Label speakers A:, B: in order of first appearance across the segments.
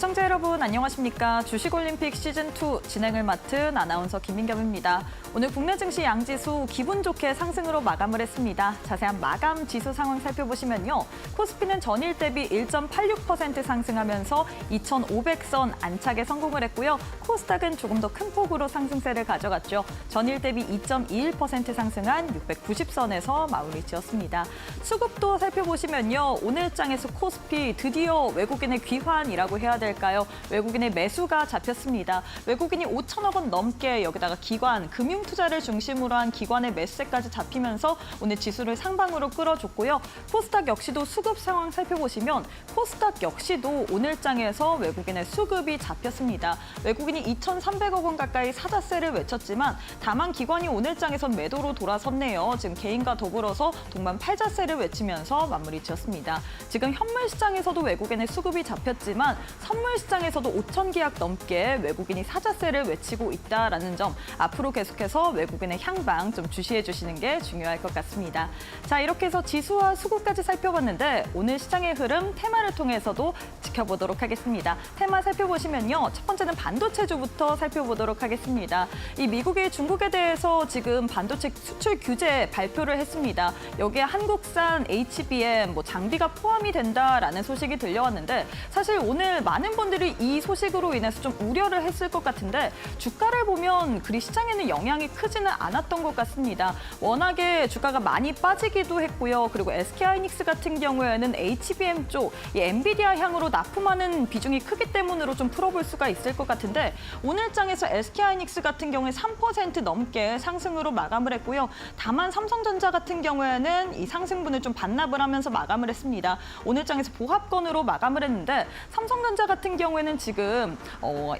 A: 시청자 여러분 안녕하십니까? 주식올림픽 시즌2 진행을 맡은 아나운서 김민겸입니다. 오늘 국내 증시 양지수 기분 좋게 상승으로 마감을 했습니다. 자세한 마감 지수 상황 살펴보시면요. 코스피는 전일 대비 1.86% 상승하면서 2,500선 안착에 성공을 했고요. 코스닥은 조금 더 큰 폭으로 상승세를 가져갔죠. 전일 대비 2.21% 상승한 690선에서 마무리 지었습니다. 수급도 살펴보시면요. 오늘장에서 코스피 드디어 외국인의 귀환이라고 해야 될까요? 외국인의 매수가 잡혔습니다. 외국인이 5천억 원 넘게 여기다가 기관, 금융투자를 중심으로 한 기관의 매수세까지 잡히면서 오늘 지수를 상방으로 끌어줬고요. 코스닥 역시도 수급 상황 살펴보시면 코스닥 역시도 오늘장에서 외국인의 수급이 잡혔습니다. 외국인이 2,300억 원 가까이 사자세를 외쳤지만 다만 기관이 오늘장에선 매도로 돌아섰네요. 지금 개인과 더불어서 동반 팔자세를 외치면서 마무리 지었습니다. 지금 현물 시장에서도 외국인의 수급이 잡혔지만 선물 시장에서도 5천 계약 넘게 외국인이 사자세를 외치고 있다라는 점 앞으로 계속해서 외국인의 향방 좀 주시해 주시는 게 중요할 것 같습니다. 자, 이렇게 해서 지수와 수급까지 살펴봤는데 오늘 시장의 흐름 테마를 통해서도 지켜보도록 하겠습니다. 테마 살펴보시면요. 첫 번째는 반도체주부터 살펴보도록 하겠습니다. 이 미국이 중국에 대해서 지금 반도체 수출 규제 발표를 했습니다. 여기에 한국산 HBM 장비가 포함이 된다라는 소식이 들려왔는데 사실 오늘 많은 분들이 이 소식으로 인해서 좀 우려를 했을 것 같은데 주가를 보면 그리 시장에는 영향이 크지는 않았던 것 같습니다. 워낙에 주가가 많이 빠지기도 했고요. 그리고 SK하이닉스 같은 경우에는 HBM 쪽 이 엔비디아 향으로 납품하는 비중이 크기 때문으로 좀 풀어볼 수가 있을 것 같은데 오늘장에서 SK하이닉스 같은 경우에 3% 넘게 상승으로 마감을 했고요. 다만 삼성전자 같은 경우에는 이 상승분을 좀 반납을 하면서 마감을 했습니다. 오늘장에서 보합권으로 마감을 했는데 삼성전자 같은 경우에는 지금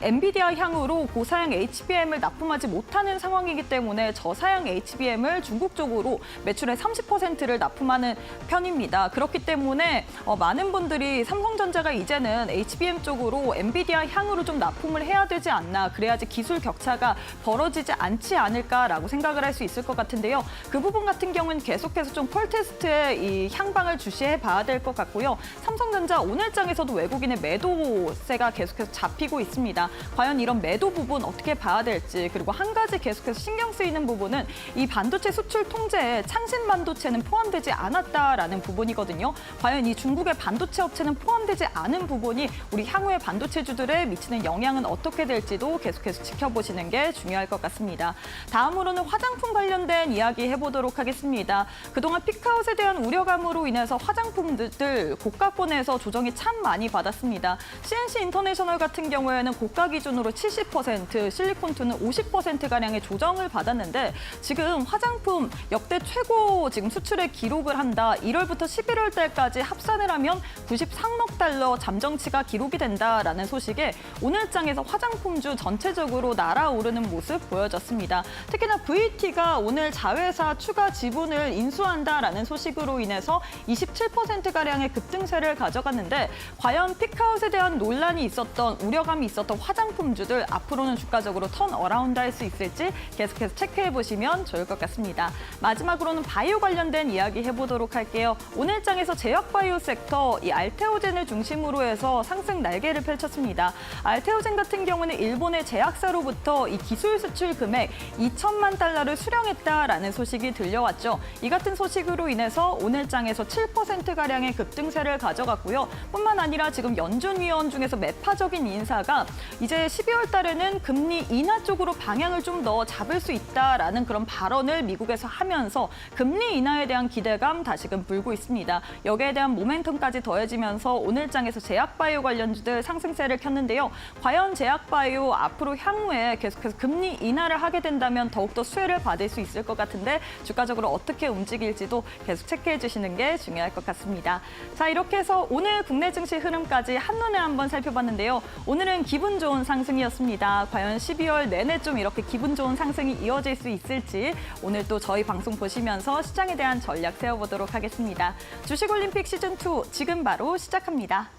A: 엔비디아 향으로 고사양 HBM을 납품하지 못하는 상황이기 때문에 저사양 HBM을 중국 쪽으로 매출의 30%를 납품하는 편입니다. 그렇기 때문에 많은 분들이 삼성전자가 이제는 HBM 쪽으로 엔비디아 향으로 좀 납품을 해야 되지 않나, 그래야지 기술 격차가 벌어지지 않지 않을까라고 생각을 할 수 있을 것 같은데요. 그 부분 같은 경우는 계속해서 좀 폴테스트에 이 향방을 주시해 봐야 될 것 같고요. 삼성전자 오늘장에서도 외국인의 매도세가 계속해서 잡히고 있습니다. 과연 이런 매도 부분 어떻게 봐야 될지, 그리고 한 가지 계속해서 신경 쓰이는 부분은 이 반도체 수출 통제에 창신 반도체는 포함되지 않았다라는 부분이거든요. 과연 이 중국의 반도체 업체는 포함되지 않은 부분이 우리 향후의 반도체주들에 미치는 영향은 어떻게 될지도 계속해서 지켜보시는 게 중요할 것 같습니다. 다음으로는 화장품 관련된 이야기 해보도록 하겠습니다. 그동안 피크아웃에 대한 우려감으로 인해서 화장품들 고가권에서 조정이 참 많이 받았습니다. CNC 인터내셔널 같은 경우에는 고가 기준으로 70%, 실리콘2는 50%가량의 조정을 받았는데 지금 화장품 역대 최고 지금 수출의 기록을 한다. 1월부터 11월 달까지 합산을 하면 93억 달러 잠정치가 기록이 된다라는 소식에 오늘장에서 화장품주 전체적으로 날아오르는 모습 보여졌습니다. 특히나 VT가 오늘 자회사 추가 지분을 인수한다라는 소식으로 인해서 27%가량의 급등세를 가져갔는데 과연 피크아웃에 대한 논란이 있었던, 우려감이 있었던 화장품주들 앞으로는 주가적으로 턴어라운드 할 수 있을지 계속해서 체크해보시면 좋을 것 같습니다. 마지막으로는 바이오 관련된 이야기 해보도록 할게요. 오늘장에서 제약바이오 섹터, 이 알테오젠을 중심으로 해서 상승 날개를 펼쳤습니다. 알테오젠 같은 경우는 일본의 제약사로부터 이 기술 수출 금액 2천만 달러를 수령했다라는 소식이 들려왔죠. 이 같은 소식으로 인해서 오늘장에서 7%가량의 급등세를 가져갔고요. 뿐만 아니라 지금 연준 위원 중에서 매파적인 인사가 이제 12월 달에는 금리 인하 쪽으로 방향을 좀 더 잡을 수 있다라는 그런 발언을 미국에서 하면서 금리 인하에 대한 기대감 다시금 불고 있습니다. 여기에 대한 모멘텀까지 더해지면서 오늘장에서 제약바이오 관련주들 상승세를 켰는데요. 과연 제약바이오 앞으로 향후에 계속해서 금리 인하를 하게 된다면 더욱더 수혜를 받을 수 있을 것 같은데 주가적으로 어떻게 움직일지도 계속 체크해 주시는 게 중요할 것 같습니다. 자, 이렇게 해서 오늘 국내 증시 흐름까지 한눈에 한번 살펴봤는데요. 오늘은 기분 좋은 상승이었습니다. 과연 12월 내내 좀 이렇게 기분 좋은 상승이 이어질 수 있을지 오늘 또 저희 방송 보시면서 시장에 대한 전략 세워보도록 하겠습니다. 주식올림픽 시즌2 지금 바로 시작합니다.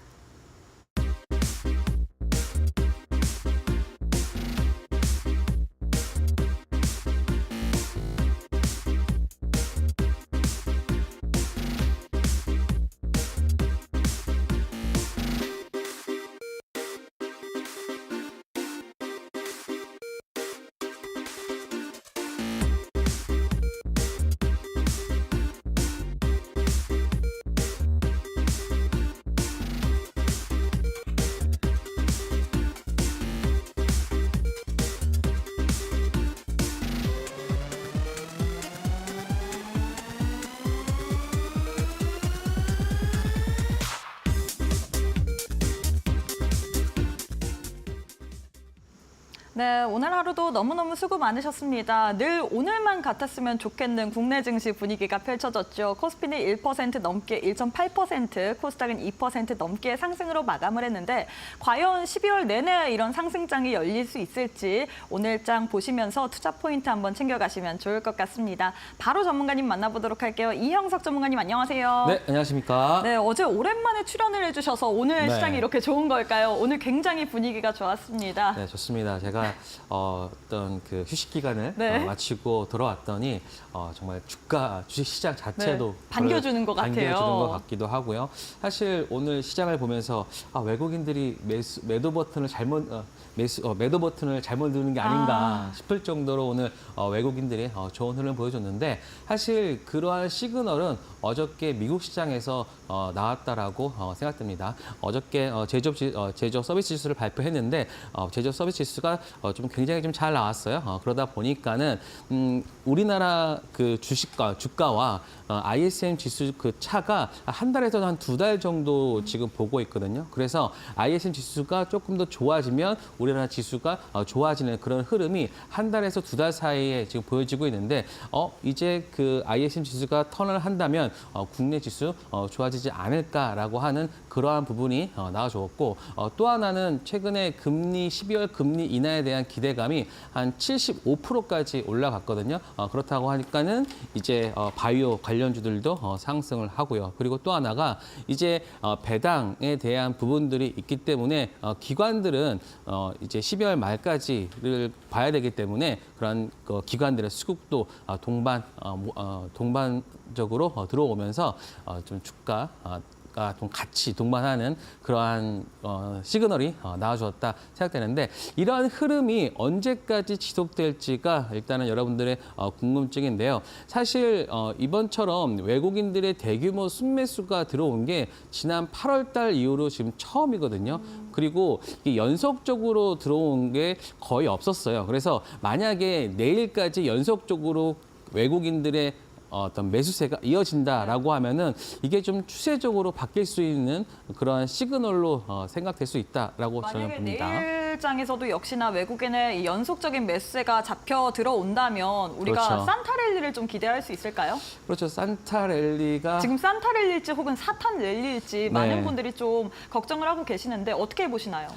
A: 네, 오늘 하루도 너무너무 수고 많으셨습니다. 늘 오늘만 같았으면 좋겠는 국내 증시 분위기가 펼쳐졌죠. 코스피는 1% 넘게 1.8%, 코스닥은 2% 넘게 상승으로 마감을 했는데 과연 12월 내내 이런 상승장이 열릴 수 있을지 오늘 장 보시면서 투자 포인트 한번 챙겨가시면 좋을 것 같습니다. 바로 전문가님 만나보도록 할게요. 이형석 전문가님 안녕하세요.
B: 네, 안녕하십니까.
A: 네, 어제 오랜만에 출연을 해주셔서 오늘
B: 네.
A: 시장이 이렇게 좋은 걸까요? 오늘 굉장히 분위기가 좋았습니다.
B: 네, 좋습니다. 제가 어떤 그 휴식 기간을
A: 네.
B: 마치고 돌아왔더니 정말 주식 시장 자체도
A: 네, 반겨주는 것 같아요.
B: 반겨주는 것 같기도 하고요. 사실 오늘 시장을 보면서 외국인들이 매도 버튼을 매도 버튼을 잘못 누르는 게 아닌가 싶을 정도로 오늘 외국인들이 좋은 흐름을 보여줬는데 사실 그러한 시그널은 어저께 미국 시장에서 나왔다라고 생각됩니다. 어저께 제조업 서비스 지수를 발표했는데 제조업 서비스 지수가 좀 굉장히 좀 잘 나왔어요. 그러다 보니까는 우리나라 그 주가와 ISM 지수 그 차가 한 달에서 한 2달 정도 지금 보고 있거든요. 그래서 ISM 지수가 조금 더 좋아지면 우리나라 지수가 좋아지는 그런 흐름이 한 달에서 2달 사이에 지금 보여지고 있는데 이제 그 ISM 지수가 턴을 한다면 국내 지수 좋아지지 않을까라고 하는 그러한 부분이 나와주었고 또 하나는 최근에 12월 금리 인하에 대한 기대감이 한 75%까지 올라갔거든요. 그렇다고 하니까는 이제 바이오 관련주들도 상승을 하고요. 그리고 또 하나가 이제 배당에 대한 부분들이 있기 때문에 기관들은 이제 12월 말까지를 봐야 되기 때문에 그런 기관들의 수급도 동반적으로 들어오면서 좀 주가 좀 같이 동반하는 그러한 시그널이 나와주었다 생각되는데 이러한 흐름이 언제까지 지속될지가 일단은 여러분들의 궁금증인데요. 사실 이번처럼 외국인들의 대규모 순매수가 들어온 게 지난 8월 달 이후로 지금 처음이거든요. 그리고 연속적으로 들어온 게 거의 없었어요. 그래서 만약에 내일까지 연속적으로 외국인들의 어떤 매수세가 이어진다라고 하면은 이게 좀 추세적으로 바뀔 수 있는 그런 시그널로 생각될 수 있다라고 저는 봅니다.
A: 만약에 내일장에서도 역시나 외국인의 이 연속적인 매수세가 잡혀 들어온다면 우리가
B: 그렇죠.
A: 산타랠리를 좀 기대할 수 있을까요?
B: 그렇죠. 산타랠리가
A: 지금 산타랠리일지 혹은 사탄랠리일지 많은 분들이 좀 걱정을 하고 계시는데 어떻게 보시나요?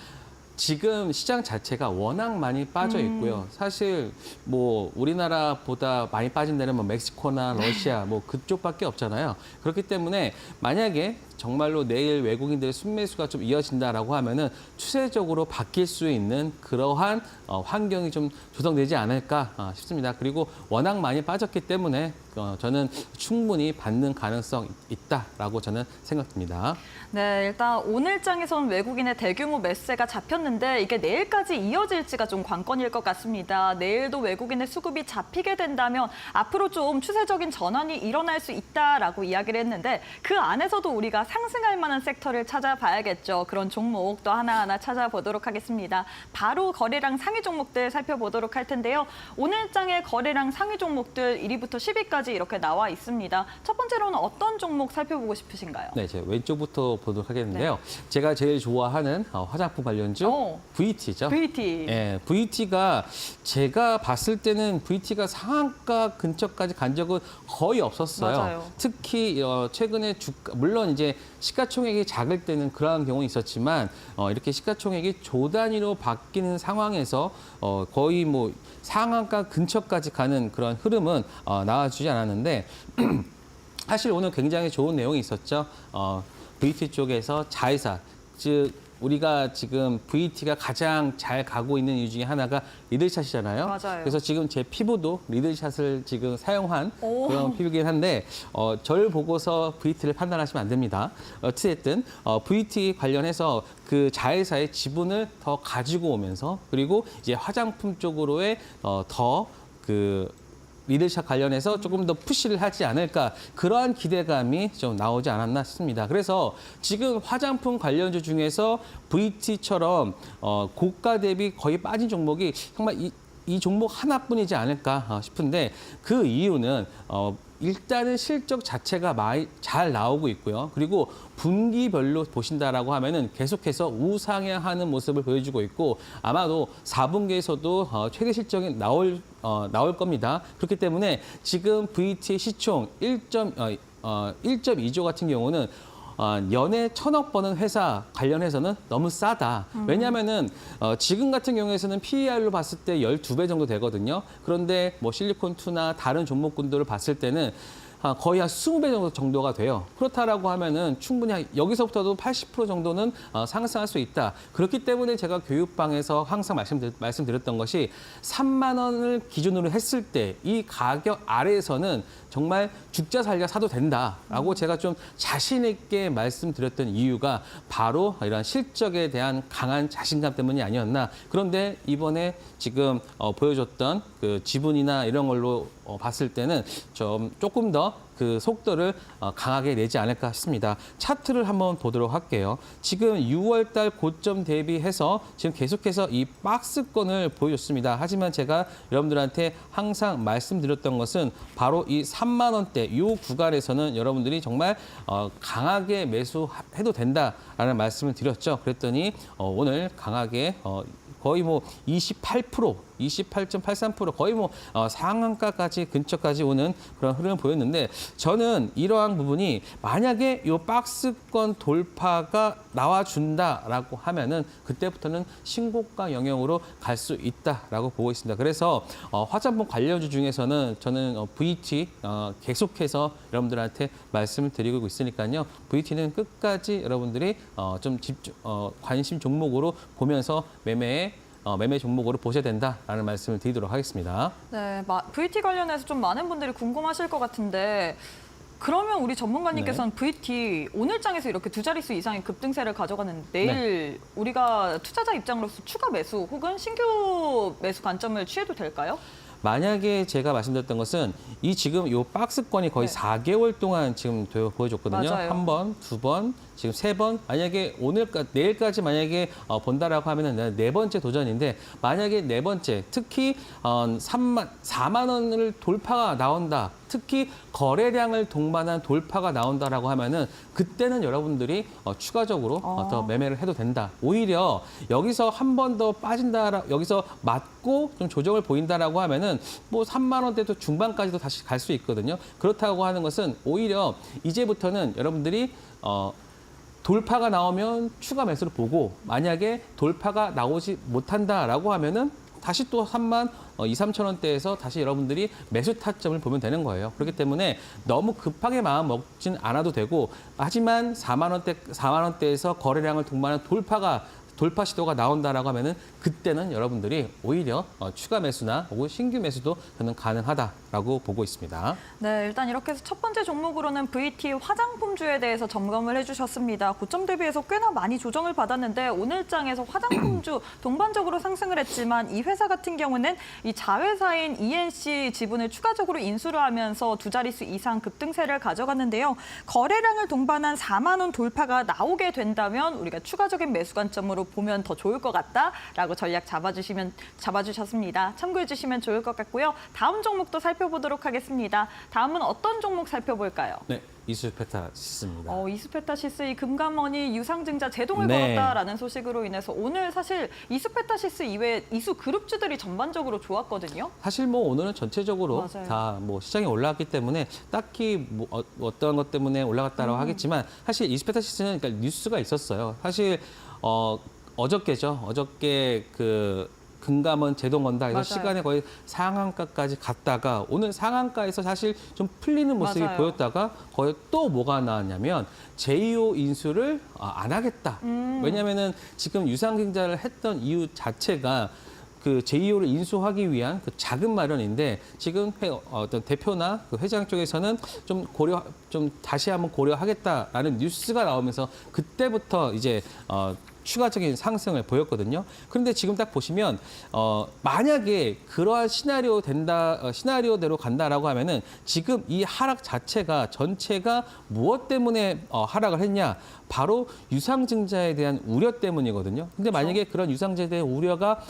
B: 지금 시장 자체가 워낙 많이 빠져 있고요. 사실 뭐 우리나라보다 많이 빠진 데는 뭐 멕시코나 러시아 뭐 그쪽밖에 없잖아요. 그렇기 때문에 만약에 정말로 내일 외국인들의 순매수가 좀 이어진다라고 하면은 추세적으로 바뀔 수 있는 그러한 환경이 좀 조성되지 않을까 싶습니다. 그리고 워낙 많이 빠졌기 때문에 저는 충분히 받는 가능성이 있다라고 저는 생각됩니다.
A: 네, 일단 오늘장에서는 외국인의 대규모 매수세가 잡혔는데 이게 내일까지 이어질지가 좀 관건일 것 같습니다. 내일도 외국인의 수급이 잡히게 된다면 앞으로 좀 추세적인 전환이 일어날 수 있다라고 이야기를 했는데 그 안에서도 우리가 상승할 만한 섹터를 찾아봐야겠죠. 그런 종목 또 하나하나 찾아보도록 하겠습니다. 바로 거래량 상위 종목들 살펴보도록 할 텐데요. 오늘장의 거래량 상위 종목들 1위부터 10위까지 이렇게 나와 있습니다. 첫 번째로는 어떤 종목 살펴보고 싶으신가요?
B: 네, 제가 왼쪽부터 보도록 하겠는데요. 제가 제일 좋아하는 화장품 관련주 VT죠.
A: VT.
B: 예, VT가 제가 봤을 때는 VT가 상한가 근처까지 간 적은 거의 없었어요.
A: 맞아요.
B: 특히 최근에 물론 이제 시가총액이 작을 때는 그러한 경우는 있었지만 이렇게 시가총액이 조 단위로 바뀌는 상황에서 거의 뭐 상한가 근처까지 가는 그런 흐름은 나와주지 않았는데 사실 오늘 굉장히 좋은 내용이 있었죠. VT 쪽에서 자회사, 즉 우리가 지금 VT가 가장 잘 가고 있는 이유 중에 하나가 리들샷이잖아요.
A: 맞아요.
B: 그래서 지금 제 피부도 리들샷을 지금 사용한 그런 피부긴 한데 저를 보고서 VT를 판단하시면 안 됩니다. 어찌됐든 VT 관련해서 그 자회사의 지분을 더 가지고 오면서 그리고 이제 화장품 쪽으로의 리더샷 관련해서 조금 더 푸시를 하지 않을까 그러한 기대감이 좀 나오지 않았나 싶습니다. 그래서 지금 화장품 관련주 중에서 VT처럼 고가 대비 거의 빠진 종목이 정말 이 종목 하나뿐이지 않을까 싶은데 그 이유는 일단은 실적 자체가 많이 잘 나오고 있고요. 그리고 분기별로 보신다라고 하면은 계속해서 우상향하는 모습을 보여주고 있고 아마도 4분기에서도 최대 실적이 나올 겁니다. 그렇기 때문에 지금 VT의 시총 1.2조 같은 경우는 연에 1,000억 버는 회사 관련해서는 너무 싸다. 왜냐하면은 지금 같은 경우에서는 PER로 봤을 때 12배 정도 되거든요. 그런데 뭐 실리콘2나 다른 종목군들을 봤을 때는 거의 한 20배 정도가 돼요. 그렇다라고 하면은 충분히 여기서부터도 80% 정도는 상승할 수 있다. 그렇기 때문에 제가 교육방에서 항상 말씀드렸던 것이 3만 원을 기준으로 했을 때 이 가격 아래에서는 정말 죽자 살자 사도 된다라고 제가 좀 자신 있게 말씀드렸던 이유가 바로 이런 실적에 대한 강한 자신감 때문이 아니었나. 그런데 이번에 지금 보여줬던 그 지분이나 이런 걸로 봤을 때는 조금 더 그 속도를 강하게 내지 않을까 싶습니다. 차트를 한번 보도록 할게요. 지금 6월 달 고점 대비해서 지금 계속해서 이 박스권을 보여줬습니다. 하지만 제가 여러분들한테 항상 말씀드렸던 것은 바로 이 3만 원대 이 구간에서는 여러분들이 정말 강하게 매수해도 된다라는 말씀을 드렸죠. 그랬더니 오늘 강하게 거의 뭐 28.83% 거의 뭐 상한가까지 근처까지 오는 그런 흐름을 보였는데 저는 이러한 부분이 만약에 이 박스권 돌파가 나와준다라고 하면은 그때부터는 신고가 영역으로 갈 수 있다라고 보고 있습니다. 그래서 화장품 관련주 중에서는 저는 VT 계속해서 여러분들한테 말씀을 드리고 있으니까요. VT는 끝까지 여러분들이 좀 관심 종목으로 보면서 매매 종목으로 보셔야 된다라는 말씀을 드리도록 하겠습니다.
A: 네, VT 관련해서 좀 많은 분들이 궁금하실 것 같은데 그러면 우리 전문가님께서는 VT 오늘장에서 이렇게 두 자릿수 이상의 급등세를 가져가는 내일 우리가 투자자 입장으로서 추가 매수 혹은 신규 매수 관점을 취해도 될까요?
B: 만약에 제가 말씀드렸던 것은 이 지금 이 박스권이 거의 4개월 동안 지금 보여줬거든요.
A: 맞아요.
B: 한 번, 두 번, 지금 세 번. 만약에 내일까지 만약에 본다라고 하면은 네 번째 도전인데 만약에 네 번째 특히 4만 원을 돌파가 나온다. 특히 거래량을 동반한 돌파가 나온다라고 하면은 그때는 여러분들이 추가적으로 더 매매를 해도 된다. 오히려 여기서 한 번 더 빠진다, 여기서 맞고 좀 조정을 보인다라고 하면은 뭐 3만 원대도 중반까지도 다시 갈 수 있거든요. 그렇다고 하는 것은 오히려 이제부터는 여러분들이 돌파가 나오면 추가 매수를 보고 만약에 돌파가 나오지 못한다라고 하면은 다시 또 3만 2, 3천 원대에서 다시 여러분들이 매수 타점을 보면 되는 거예요. 그렇기 때문에 너무 급하게 마음 먹진 않아도 되고 하지만 4만 원대에서 거래량을 동반한 돌파 시도가 나온다라고 하면은 그때는 여러분들이 오히려 추가 매수나 혹은 신규 매수도 저는 가능하다라고 보고 있습니다.
A: 네, 일단 이렇게 해서 첫 번째 종목으로는 VT 화장품주에 대해서 점검을 해주셨습니다. 고점 대비해서 꽤나 많이 조정을 받았는데 오늘장에서 화장품주 동반적으로 상승을 했지만 이 회사 같은 경우는 이 자회사인 ENC 지분을 추가적으로 인수를 하면서 두 자릿수 이상 급등세를 가져갔는데요. 거래량을 동반한 4만 원 돌파가 나오게 된다면 우리가 추가적인 매수 관점으로 보면 더 좋을 것 같다라고 전략 잡아주셨습니다. 참고해 주시면 좋을 것 같고요. 다음 종목도 살펴보도록 하겠습니다. 다음은 어떤 종목 살펴볼까요?
B: 네, 이수페타시스입니다.
A: 이수페타시스 이 금감원이 유상증자 제동을 걸었다라는 소식으로 인해서 오늘 사실 이수페타시스 이외에 이수 그룹주들이 전반적으로 좋았거든요.
B: 사실 뭐 오늘은 전체적으로
A: 맞아요.
B: 다 뭐 시장이 올라갔기 때문에 딱히 뭐 어떤 것 때문에 올라갔다라고 하겠지만 사실 이수페타시스는 그러니까 뉴스가 있었어요. 사실 어저께죠. 어저께 그 금감원 제동 건다 해서
A: 맞아요.
B: 시간에 거의 상한가까지 갔다가 오늘 상한가에서 사실 좀 풀리는 모습이
A: 맞아요.
B: 보였다가 거의 또 뭐가 나왔냐면 제2호 인수를 안 하겠다. 왜냐면은 지금 유상증자를 했던 이유 자체가 그 제2호를 인수하기 위한 그 자금 마련인데 지금 어떤 대표나 그 회장 쪽에서는 좀 다시 한번 고려하겠다라는 뉴스가 나오면서 그때부터 이제 추가적인 상승을 보였거든요. 그런데 지금 딱 보시면 만약에 그러한 시나리오대로 간다라고 하면은 지금 이 하락 자체가 전체가 무엇 때문에 하락을 했냐? 바로 유상증자에 대한 우려 때문이거든요. 근데 만약에 그런 유상증자에 대한 우려가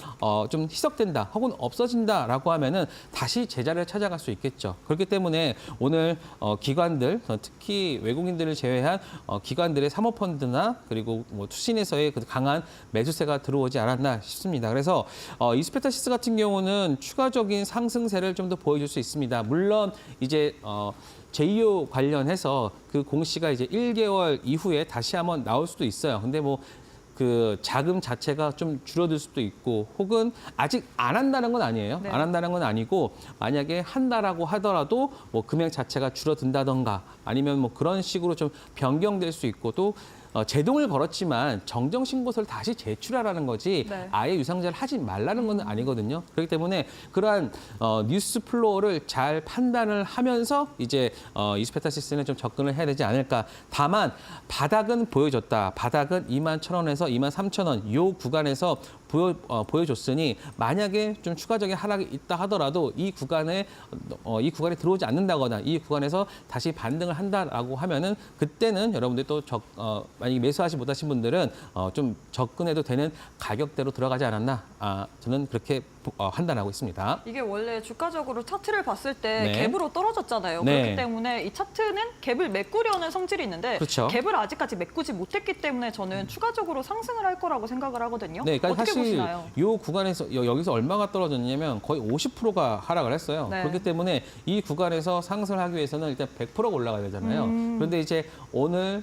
B: 좀 희석된다 혹은 없어진다라고 하면은 다시 제자리를 찾아갈 수 있겠죠. 그렇기 때문에 오늘 기관들, 특히 외국인들을 제외한 기관들의 사모펀드나 그리고 뭐 투신에서의 그 강한 매수세가 들어오지 않았나 싶습니다. 그래서 이스페타시스 같은 경우는 추가적인 상승세를 좀 더 보여줄 수 있습니다. 물론 이제 제이오 관련해서 그 공시가 이제 1개월 이후에 다시 한번 나올 수도 있어요. 근데 뭐 그 자금 자체가 좀 줄어들 수도 있고 혹은 아직 안 한다는 건 아니에요.
A: 네.
B: 안 한다는 건 아니고 만약에 한다라고 하더라도 뭐 금액 자체가 줄어든다던가 아니면 뭐 그런 식으로 좀 변경될 수 있고 또 제동을 걸었지만 정정 신고서를 다시 제출하라는 거지
A: 네.
B: 아예 유상증자를 하지 말라는 건 아니거든요. 그렇기 때문에 그러한 뉴스 플로어를 잘 판단을 하면서 이제 이스페타시스는 좀 접근을 해야 되지 않을까. 다만 바닥은 보여줬다. 바닥은 21,000원에서 23,000원 이 구간에서 보여줬으니 만약에 좀 추가적인 하락이 있다 하더라도 이 구간에 들어오지 않는다거나 이 구간에서 다시 반등을 한다라고 하면은 그때는 여러분들이 또 만약에 매수하지 못하신 분들은 좀 접근해도 되는 가격대로 들어가지 않았나 저는 그렇게 판단하고 있습니다.
A: 이게 원래 주가적으로 차트를 봤을 때
B: 네.
A: 갭으로 떨어졌잖아요.
B: 네.
A: 그렇기 때문에 이 차트는 갭을 메꾸려는 성질이 있는데
B: 그렇죠.
A: 갭을 아직까지 메꾸지 못했기 때문에 저는 추가적으로 상승을 할 거라고 생각을 하거든요.
B: 네, 그러니까
A: 어떻게
B: 사실
A: 보시나요?
B: 이 구간에서 여기서 얼마가 떨어졌냐면 거의 50%가 하락을 했어요.
A: 네.
B: 그렇기 때문에 이 구간에서 상승을 하기 위해서는 일단 100%가 올라가야 되잖아요. 그런데 이제 오늘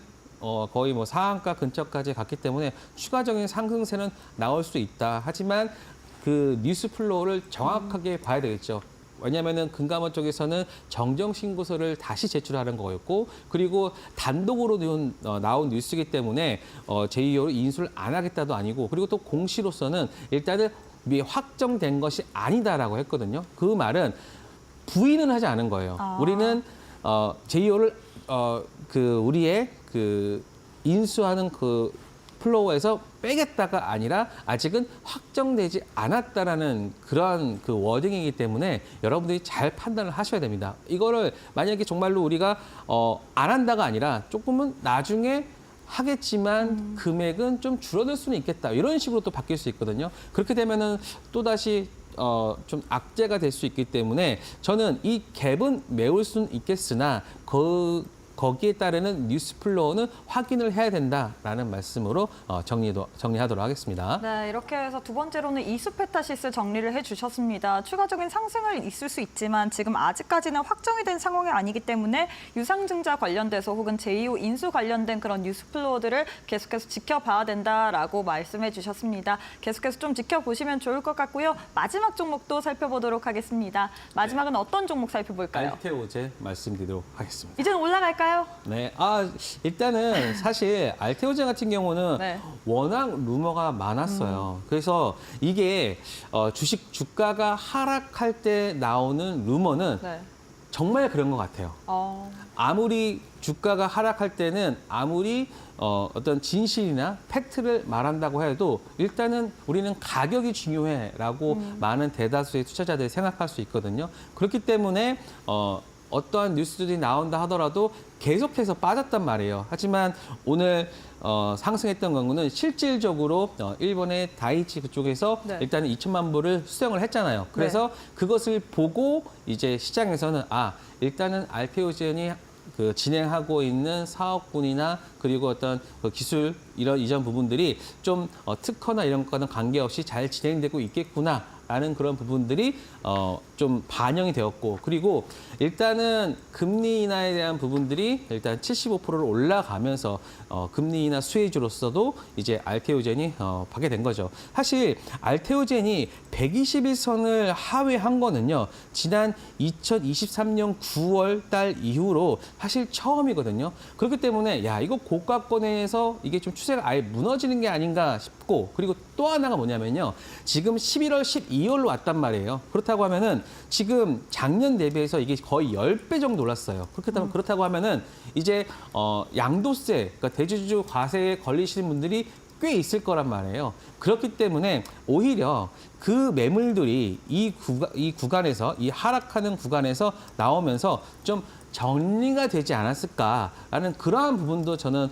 B: 거의 뭐 상한가 근처까지 갔기 때문에 추가적인 상승세는 나올 수 있다. 하지만 그 뉴스 플로우를 정확하게 봐야 되겠죠. 왜냐하면은 금감원 쪽에서는 정정 신고서를 다시 제출하는 거였고 그리고 단독으로 나온 뉴스이기 때문에 제2호로 인수를 안 하겠다도 아니고 그리고 또 공시로서는 일단은 확정된 것이 아니다라고 했거든요. 그 말은 부인은 하지 않은 거예요. 우리는 제2호를 우리의 그 인수하는 그 플로어에서 빼겠다가 아니라 아직은 확정되지 않았다라는 그러한 그 워딩이기 때문에 여러분들이 잘 판단을 하셔야 됩니다. 이거를 만약에 정말로 우리가 안 한다가 아니라 조금은 나중에 하겠지만 금액은 좀 줄어들 수는 있겠다. 이런 식으로 또 바뀔 수 있거든요. 그렇게 되면은 또다시 좀 악재가 될 수 있기 때문에 저는 이 갭은 메울 수는 있겠으나 거기에 따르는 뉴스 플로어는 확인을 해야 된다라는 말씀으로 정리하도록 하겠습니다.
A: 네, 이렇게 해서 두 번째로는 이스페타시스 정리를 해주셨습니다. 추가적인 상승을 있을 수 있지만 지금 아직까지는 확정이 된 상황이 아니기 때문에 유상증자 관련돼서 혹은 제2호 인수 관련된 그런 뉴스 플로어들을 계속해서 지켜봐야 된다라고 말씀해 주셨습니다. 계속해서 좀 지켜보시면 좋을 것 같고요. 마지막 종목도 살펴보도록 하겠습니다. 마지막은 어떤 종목 살펴볼까요?
B: 알테오제 말씀드리도록 하겠습니다.
A: 이제는 올라갈까요?
B: 네, 일단은 사실 알테오제 같은 경우는
A: 네.
B: 워낙 루머가 많았어요. 그래서 이게 주가가 하락할 때 나오는 루머는
A: 네.
B: 정말 그런 것 같아요. 아무리 주가가 하락할 때는 아무리 어떤 진실이나 팩트를 말한다고 해도 일단은 우리는 가격이 중요해라고 많은 대다수의 투자자들이 생각할 수 있거든요. 그렇기 때문에 어떠한 뉴스들이 나온다 하더라도 계속해서 빠졌단 말이에요. 하지만 오늘 상승했던 경우는 실질적으로 일본의 다이치 그쪽에서
A: 네.
B: 일단은 2천만 불을 수령을 했잖아요. 그래서 그것을 보고 이제 시장에서는 일단은 알테오젠이 그 진행하고 있는 사업군이나 그리고 어떤 그 기술 이전 부분들이 좀 특허나 이런 거는 관계없이 잘 진행되고 있겠구나. 라는 그런 부분들이 좀 반영이 되었고 그리고 일단은 금리 인하에 대한 부분들이 일단 75%를 올라가면서 금리 인하 수혜주로서도 이제 알테오젠이 하게 된 거죠. 사실 알테오젠이 121선을 하회한 거는요. 지난 2023년 9월 달 이후로 사실 처음이거든요. 그렇기 때문에 이거 고가권에서 이게 좀 추세가 아예 무너지는 게 아닌가 싶고 그리고 또 하나가 뭐냐면요. 지금 11월, 12월로 왔단 말이에요. 그렇다고 하면은 지금 작년 대비해서 이게 거의 10배 정도 올랐어요. 그렇다고 하면은 이제 양도세, 그러니까 대주주 과세에 걸리시는 분들이 꽤 있을 거란 말이에요. 그렇기 때문에 오히려 그 매물들이 이 구간에서 이 하락하는 구간에서 나오면서 좀 정리가 되지 않았을까라는 그러한 부분도 저는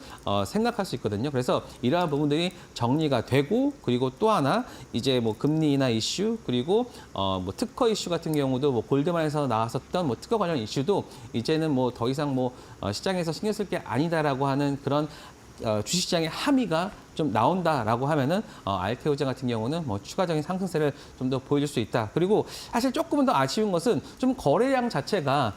B: 생각할 수 있거든요. 그래서 이러한 부분들이 정리가 되고 그리고 또 하나 이제 뭐 금리 인하 이슈 그리고 뭐 특허 이슈 같은 경우도 뭐 골드만에서 나왔었던 뭐 특허 관련 이슈도 이제는 뭐 더 이상 뭐 시장에서 신경 쓸 게 아니다라고 하는 그런 주식시장의 함의가 좀 나온다라고 하면은 알테오젠 같은 경우는 뭐 추가적인 상승세를 좀 더 보여줄 수 있다. 그리고 사실 조금은 더 아쉬운 것은 좀 거래량 자체가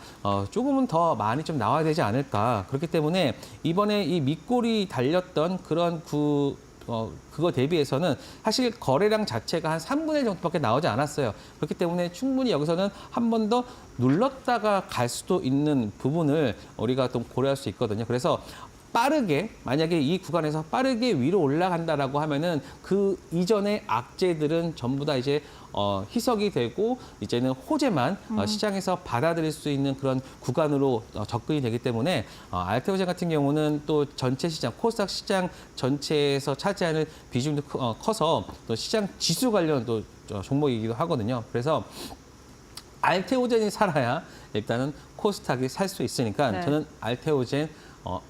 B: 조금은 더 많이 좀 나와야 되지 않을까. 그렇기 때문에 이번에 이 밑골이 달렸던 그런 그거 대비해서는 사실 거래량 자체가 한 3분의 1 정도밖에 나오지 않았어요. 그렇기 때문에 충분히 여기서는 한 번 더 눌렀다가 갈 수도 있는 부분을 우리가 좀 고려할 수 있거든요. 그래서 빠르게 만약에 이 구간에서 빠르게 위로 올라간다라고 하면은 그 이전의 악재들은 전부 다 이제 희석이 되고 이제는 호재만 시장에서 받아들일 수 있는 그런 구간으로 접근이 되기 때문에 알테오젠 같은 경우는 또 전체 시장 코스닥 시장 전체에서 차지하는 비중도 커서 또 시장 지수 관련 또 종목이기도 하거든요. 그래서 알테오젠이 살아야 일단은 코스닥이 살 수 있으니까
A: 네.
B: 저는 알테오젠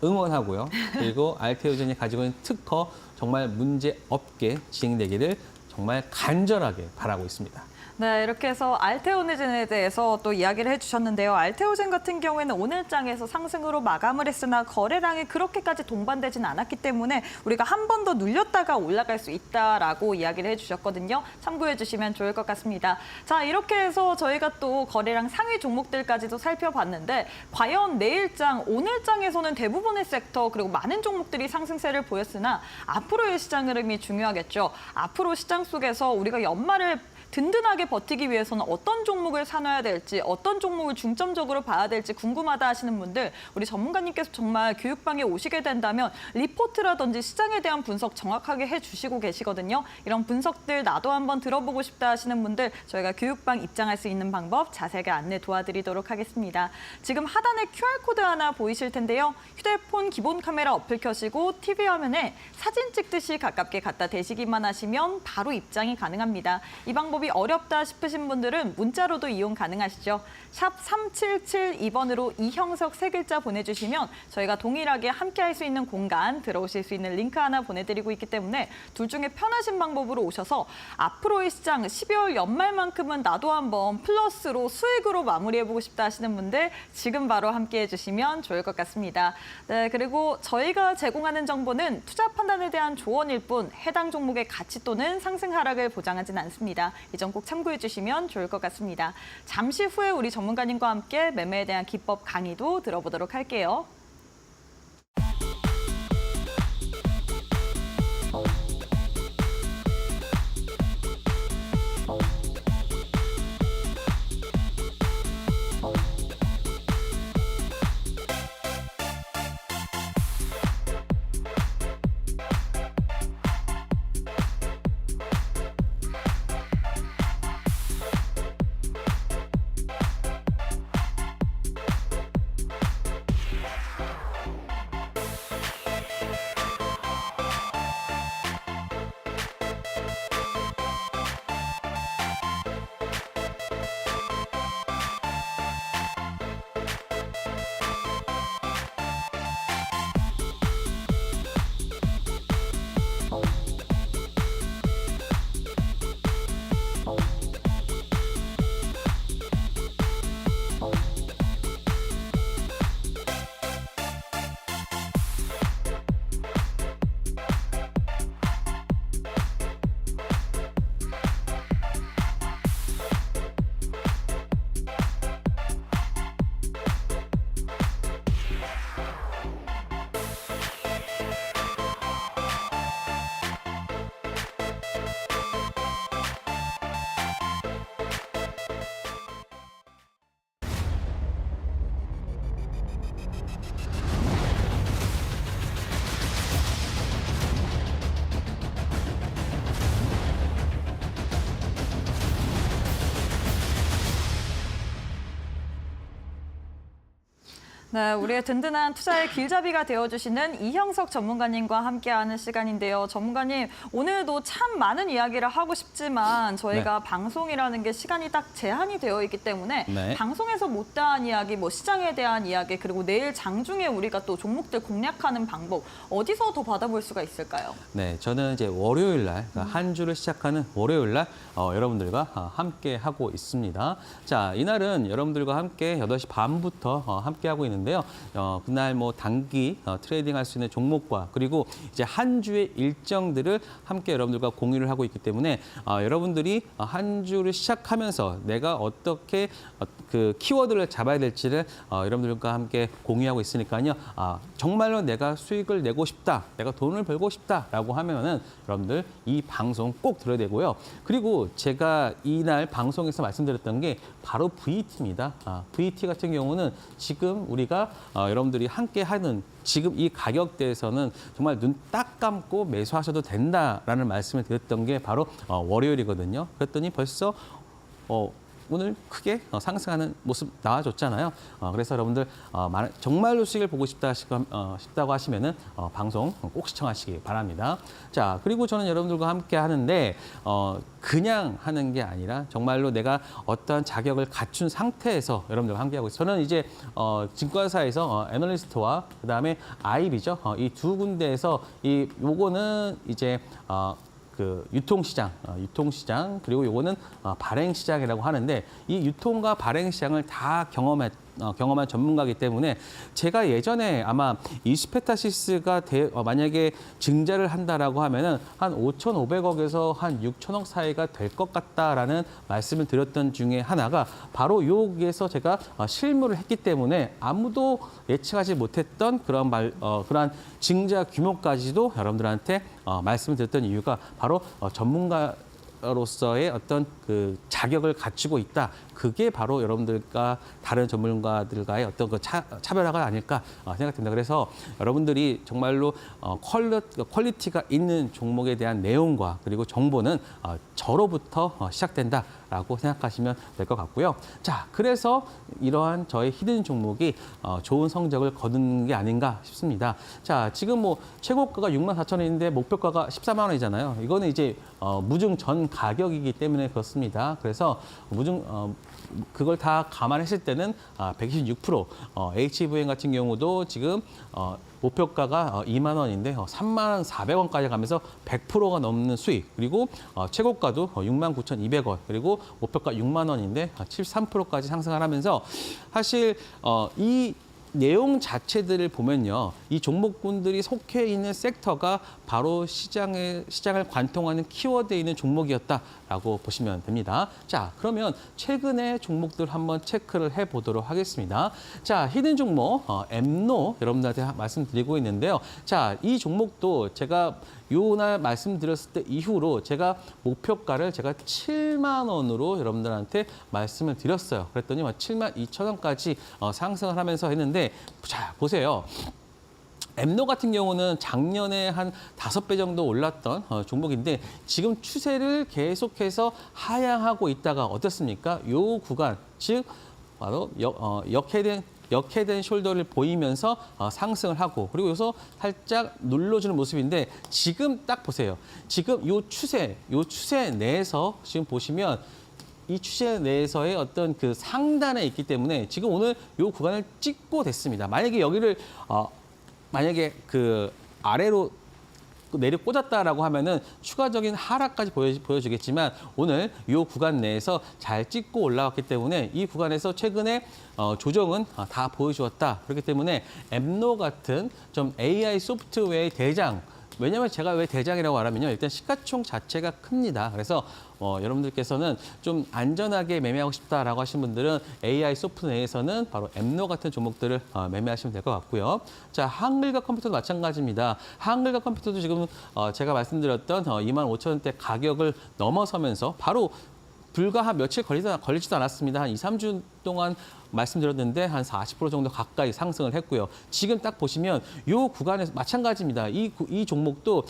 B: 응원하고요. 그리고 알테오젠이 가지고 있는 특허 정말 문제 없게 진행되기를 정말 간절하게 바라고 있습니다.
A: 네, 이렇게 해서 알테오젠에 대해서 또 이야기를 해주셨는데요. 알테오젠 같은 경우에는 오늘 장에서 상승으로 마감을 했으나 거래량이 그렇게까지 동반되진 않았기 때문에 우리가 한 번 더 눌렸다가 올라갈 수 있다라고 이야기를 해주셨거든요. 참고해 주시면 좋을 것 같습니다. 자, 이렇게 해서 저희가 또 거래량 상위 종목들까지도 살펴봤는데 과연 내일 장, 오늘 장에서는 대부분의 섹터 그리고 많은 종목들이 상승세를 보였으나 앞으로의 시장 흐름이 중요하겠죠. 앞으로 시장 속에서 우리가 연말을 든든하게 버티기 위해서는 어떤 종목을 사놔야 될지, 어떤 종목을 중점적으로 봐야 될지 궁금하다 하시는 분들, 우리 전문가님께서 정말 교육방에 오시게 된다면 리포트라든지 시장에 대한 분석 정확하게 해주시고 계시거든요. 이런 분석들 나도 한번 들어보고 싶다 하시는 분들, 저희가 교육방 입장할 수 있는 방법 자세하게 안내 도와드리도록 하겠습니다. 지금 하단에 QR코드 하나 보이실 텐데요. 휴대폰 기본 카메라 어플 켜시고 TV 화면에 사진 찍듯이 가깝게 갖다 대시기만 하시면 바로 입장이 가능합니다. 이 방법이 어렵다 싶으신 분들은 문자로도 이용 가능하시죠. 샵 3772번으로 이형석 세 글자 보내주시면 저희가 동일하게 함께할 수 있는 공간 들어오실 수 있는 링크 하나 보내드리고 있기 때문에 둘 중에 편하신 방법으로 오셔서 앞으로의 시장 12월 연말만큼은 나도 한번 플러스로 수익으로 마무리해보고 싶다 하시는 분들 지금 바로 함께해 주시면 좋을 것 같습니다. 네, 그리고 저희가 제공하는 정보는 투자 판단에 대한 조언일 뿐 해당 종목의 가치 또는 상승 하락을 보장하진 않습니다. 이 점 꼭 참고해 주시면 좋을 것 같습니다. 잠시 후에 우리 전문가님과 함께 매매에 대한 기법 강의도 들어보도록 할게요. 네, 우리의 든든한 투자의 길잡이가 되어주시는 이형석 전문가님과 함께하는 시간인데요. 전문가님, 오늘도 참 많은 이야기를 하고 싶지만 저희가 방송이라는 게 시간이 딱 제한이 되어 있기 때문에 방송에서 못다한 이야기, 뭐 시장에 대한 이야기, 그리고 내일 장중에 우리가 또 종목들 공략하는 방법, 어디서 더 받아볼 수가 있을까요?
B: 네, 저는 이제 월요일 날, 그러니까 한 주를 시작하는 월요일 날 여러분들과 함께 하고 있습니다. 자, 이날은 여러분들과 함께 8시 반부터 함께 하고 있는데요. 그날 뭐 단기 트레이딩 할 수 있는 종목과 그리고 이제 한 주의 일정들을 함께 여러분들과 공유를 하고 있기 때문에 여러분들이 한 주를 시작하면서 내가 어떻게 그 키워드를 잡아야 될지를 여러분들과 함께 공유하고 있으니까요. 정말로 내가 수익을 내고 싶다, 내가 돈을 벌고 싶다라고 하면은 여러분들 이 방송 꼭 들어야 되고요. 그리고 제가 이날 방송에서 말씀드렸던 게 바로 VT입니다. VT 같은 경우는 지금 우리가 여러분들이 함께 하는 지금 이 가격대에서는 정말 눈 딱 감고 매수하셔도 된다라는 말씀을 드렸던 게 바로 월요일이거든요. 그랬더니 벌써 오늘 크게 상승하는 모습 나와줬잖아요. 그래서 여러분들 정말로 수익을 보고 싶다고 하시면은 방송 꼭 시청하시기 바랍니다. 자, 그리고 저는 여러분들과 함께 하는데 그냥 하는 게 아니라 정말로 내가 어떠한 자격을 갖춘 상태에서 여러분들과 함께 하고 있어요. 저는 이제 증권사에서 애널리스트와 그다음에 아이비죠. 이 두 군데에서 요거는 이제 그 유통시장 그리고 요거는 발행시장이라고 하는데 이 유통과 발행시장을 다 경험한 전문가이기 때문에 제가 예전에 아마 이스페타시스가 만약에 증자를 한다라고 하면은 한 5,500억에서 한 6천억 사이가 될 것 같다라는 말씀을 드렸던 중에 하나가 바로 여기에서 제가 실무를 했기 때문에 아무도 예측하지 못했던 그러한 증자 규모까지도 여러분들한테 말씀을 드렸던 이유가 바로 전문가로서의 어떤 그 자격을 갖추고 있다. 그게 바로 여러분들과 다른 전문가들과의 어떤 그 차별화가 아닐까 생각됩니다. 그래서 여러분들이 정말로 퀄리티가 있는 종목에 대한 내용과 그리고 정보는 저로부터 시작된다라고 생각하시면 될 것 같고요. 자, 그래서 이러한 저의 히든 종목이 좋은 성적을 거둔 게 아닌가 싶습니다. 자, 지금 뭐 최고가가 64,000원인데 목표가가 14만 원이잖아요. 이거는 이제 무증 전 가격이기 때문에 그렇습니다. 그래서 그걸 다 감안했을 때는 126%, HVM 같은 경우도 지금 목표가가 2만 원인데 3만 원 400원까지 가면서 100%가 넘는 수익, 그리고 최고가도 6만 9,200원, 그리고 목표가 6만 원인데 73%까지 상승을 하면서 사실 이 내용 자체들을 보면요, 이 종목군들이 속해 있는 섹터가 바로 시장을 관통하는 키워드에 있는 종목이었다라고 보시면 됩니다. 자, 그러면 최근의 종목들 한번 체크를 해보도록 하겠습니다. 자, 히든 종목 엠노 여러분들한테 말씀드리고 있는데요. 자, 이 종목도 제가 요날 말씀드렸을 때 이후로 제가 목표가를 제가 7만 원으로 여러분들한테 말씀을 드렸어요. 그랬더니 7만 2천 원까지 상승을 하면서 했는데, 자, 보세요. 엠노 같은 경우는 작년에 한 5배 정도 올랐던 종목인데 지금 추세를 계속해서 하향하고 있다가 어떻습니까? 요 구간, 즉 바로 역헤드앤 숄더를 보이면서 상승을 하고, 그리고 여기서 살짝 눌러주는 모습인데 지금 딱 보세요. 지금 요 추세 내에서 지금 보시면 이 추세 내에서의 어떤 그 상단에 있기 때문에 지금 오늘 요 구간을 찍고 됐습니다. 만약에 여기를 만약에 그 아래로 내려 꽂았다라고 하면은 추가적인 하락까지 보여주겠지만 오늘 이 구간 내에서 잘 찍고 올라왔기 때문에 이 구간에서 최근에 조정은 다 보여주었다. 그렇기 때문에 엠노 같은 좀 AI 소프트웨어의 대장, 왜냐하면 제가 왜 대장이라고 말하면요, 일단 시가총 자체가 큽니다. 그래서 여러분들께서는 좀 안전하게 매매하고 싶다라고 하신 분들은 AI 소프트 내에서는 바로 엠노 같은 종목들을 매매하시면 될 것 같고요. 자, 한글과 컴퓨터도 마찬가지입니다. 한글과 컴퓨터도 지금 제가 말씀드렸던 25,000원대 가격을 넘어서면서 바로 불과 한 며칠 걸리지도 않았습니다. 한 2, 3주 동안 말씀드렸는데 한 40% 정도 가까이 상승을 했고요. 지금 딱 보시면 이 구간에서 마찬가지입니다. 이 종목도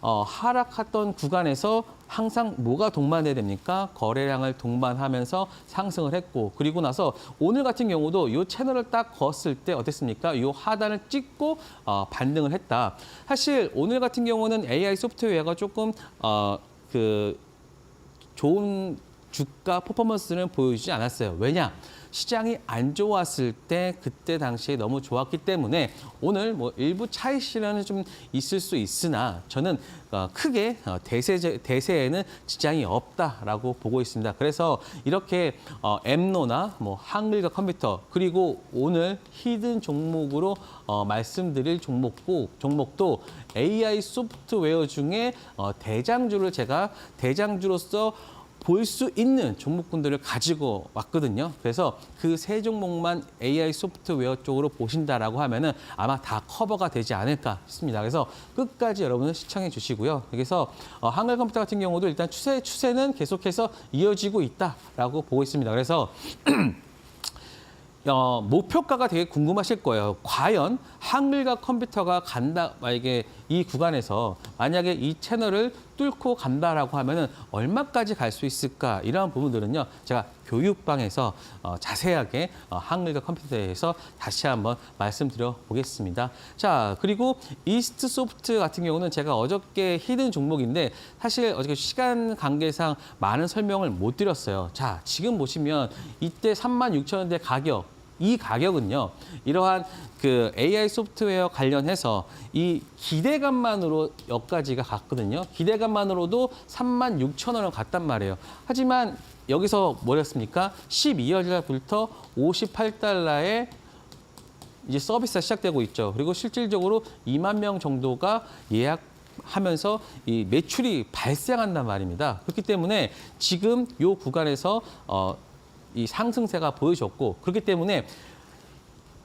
B: 하락했던 구간에서 항상 뭐가 동반돼야 됩니까? 거래량을 동반하면서 상승을 했고 그리고 나서 오늘 같은 경우도 이 채널을 딱 그었을 때 어땠습니까? 이 하단을 찍고 반등을 했다. 사실 오늘 같은 경우는 AI 소프트웨어가 조금 좋은 주가 퍼포먼스는 보여주지 않았어요. 왜냐? 시장이 안 좋았을 때 그때 당시에 너무 좋았기 때문에 오늘 뭐 일부 차익 실현은 좀 있을 수 있으나 저는 크게 대세에는 지장이 없다라고 보고 있습니다. 그래서 이렇게 엠노나 뭐 한글과 컴퓨터 그리고 오늘 히든 종목으로 말씀드릴 종목도 AI 소프트웨어 중에 대장주를 제가 대장주로서 볼 수 있는 종목군들을 가지고 왔거든요. 그래서 그 세 종목만 AI 소프트웨어 쪽으로 보신다라고 하면은 아마 다 커버가 되지 않을까 싶습니다. 그래서 끝까지 여러분은 시청해 주시고요. 그래서 한글 컴퓨터 같은 경우도 일단 추세는 계속해서 이어지고 있다라고 보고 있습니다. 그래서 목표가가 되게 궁금하실 거예요. 과연 한글과 컴퓨터가 만약에 이 구간에서 만약에 이 채널을 뚫고 간다라고 하면은 얼마까지 갈 수 있을까? 이러한 부분들은요. 제가 교육방에서 자세하게 한글과 컴퓨터에 대해서 다시 한번 말씀드려 보겠습니다. 자, 그리고 이스트 소프트 같은 경우는 제가 어저께 히든 종목인데 사실 어저께 시간 관계상 많은 설명을 못 드렸어요. 자, 지금 보시면 이때 36,000원대 가격 이 가격은요, 이러한 그 AI 소프트웨어 관련해서 이 기대감만으로 여기까지가 갔거든요. 기대감만으로도 36,000원을 갔단 말이에요. 하지만 여기서 뭐랬습니까? 12월달부터 58달러에 이제 서비스가 시작되고 있죠. 그리고 실질적으로 2만 명 정도가 예약하면서 이 매출이 발생한단 말입니다. 그렇기 때문에 지금 이 구간에서 이 상승세가 보여줬고 그렇기 때문에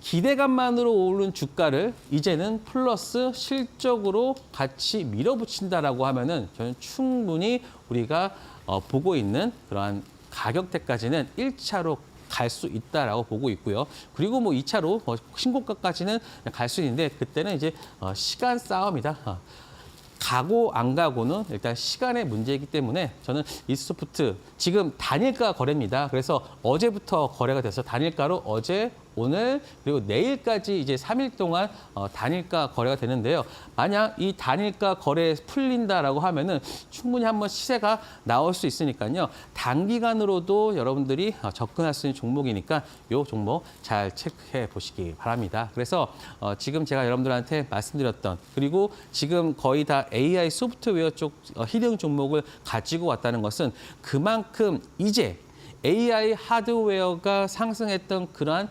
B: 기대감만으로 오른 주가를 이제는 플러스 실적으로 같이 밀어붙인다라고 하면은 저는 충분히 우리가 보고 있는 그러한 가격대까지는 1차로 갈 수 있다라고 보고 있고요. 그리고 뭐 2차로 신고가까지는 갈 수 있는데 그때는 이제 시간 싸움이다. 가고 안 가고는 일단 시간의 문제이기 때문에 저는 이스소프트 지금 단일가 거래입니다. 그래서 어제부터 거래가 돼서 단일가로 어제, 오늘 그리고 내일까지 이제 3일 동안 단일가 거래가 되는데요. 만약 이 단일가 거래 풀린다라고 하면은 충분히 한번 시세가 나올 수 있으니까요. 단기간으로도 여러분들이 접근할 수 있는 종목이니까 이 종목 잘 체크해 보시기 바랍니다. 그래서 지금 제가 여러분들한테 말씀드렸던 그리고 지금 거의 다 AI 소프트웨어 쪽 히든 종목을 가지고 왔다는 것은 그만큼 이제 AI 하드웨어가 상승했던 그러한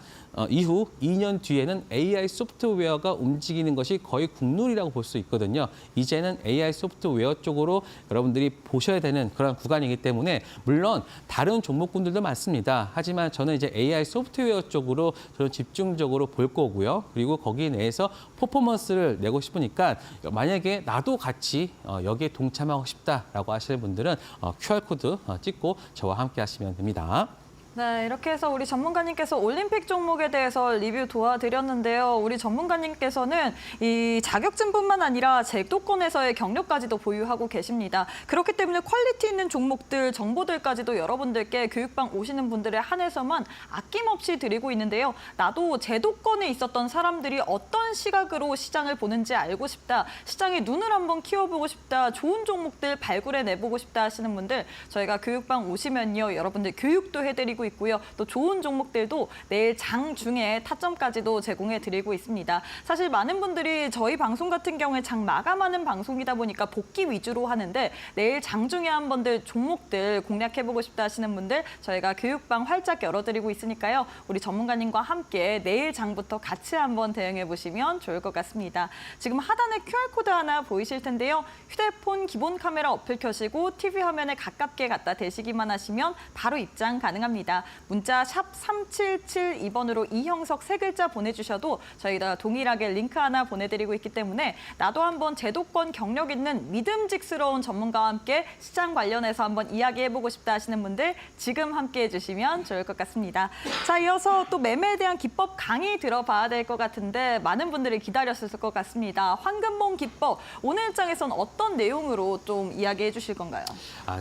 B: 이후 2년 뒤에는 AI 소프트웨어가 움직이는 것이 거의 국룰이라고 볼 수 있거든요. 이제는 AI 소프트웨어 쪽으로 여러분들이 보셔야 되는 그런 구간이기 때문에 물론 다른 종목군들도 많습니다. 하지만 저는 이제 AI 소프트웨어 쪽으로 저는 집중적으로 볼 거고요. 그리고 거기 내에서 퍼포먼스를 내고 싶으니까 만약에 나도 같이 여기에 동참하고 싶다라고 하시는 분들은 QR코드 찍고 저와 함께 하시면 됩니다.
A: 네, 이렇게 해서 우리 전문가님께서 올림픽 종목에 대해서 리뷰 도와드렸는데요. 우리 전문가님께서는 이 자격증뿐만 아니라 제도권에서의 경력까지도 보유하고 계십니다. 그렇기 때문에 퀄리티 있는 종목들, 정보들까지도 여러분들께 교육방 오시는 분들에 한해서만 아낌없이 드리고 있는데요. 나도 제도권에 있었던 사람들이 어떤 시각으로 시장을 보는지 알고 싶다. 시장에 눈을 한번 키워보고 싶다. 좋은 종목들 발굴해내보고 싶다 하시는 분들 저희가 교육방 오시면요. 여러분들 교육도 해드리고 있고요. 또 좋은 종목들도 내일 장 중에 타점까지도 제공해드리고 있습니다. 사실 많은 분들이 저희 방송 같은 경우에 장 마감하는 방송이다 보니까 복귀 위주로 하는데 내일 장 중에 한 번들 종목들 공략해보고 싶다 하시는 분들 저희가 교육방 활짝 열어드리고 있으니까요. 우리 전문가님과 함께 내일 장부터 같이 한번 대응해보시면 좋을 것 같습니다. 지금 하단에 QR코드 하나 보이실 텐데요. 휴대폰 기본 카메라 어플 켜시고 TV 화면에 가깝게 갖다 대시기만 하시면 바로 입장 가능합니다. 있습니다. 문자 샵 3772번으로 이형석 세 글자 보내주셔도 저희가 동일하게 링크 하나 보내드리고 있기 때문에 나도 한번 제도권 경력 있는 믿음직스러운 전문가와 함께 시장 관련해서 한번 이야기해보고 싶다 하시는 분들 지금 함께해 주시면 좋을 것 같습니다. 자, 이어서 또 매매에 대한 기법 강의 들어봐야 될 것 같은데 많은 분들이 기다렸을 것 같습니다. 황금봉 기법, 오늘 장에서는 어떤 내용으로 좀 이야기해 주실 건가요?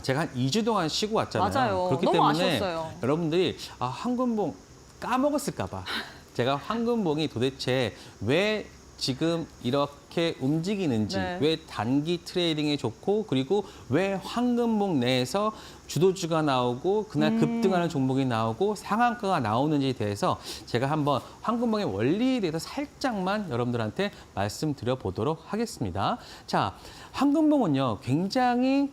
B: 제가 한 2주 동안 쉬고 왔잖아요.
A: 맞아요.
B: 그렇기
A: 너무
B: 때문에
A: 아쉬웠어요.
B: 여러분들이 황금봉 까먹었을까 봐 제가 황금봉이 도대체 왜 지금 이렇게 움직이는지,
A: 네.
B: 왜 단기 트레이딩에 좋고, 그리고 왜 황금봉 내에서 주도주가 나오고 그날 급등하는 종목이 나오고 상한가가 나오는지에 대해서 제가 한번 황금봉의 원리에 대해서 살짝만 여러분들한테 말씀드려 보도록 하겠습니다. 자, 황금봉은요 굉장히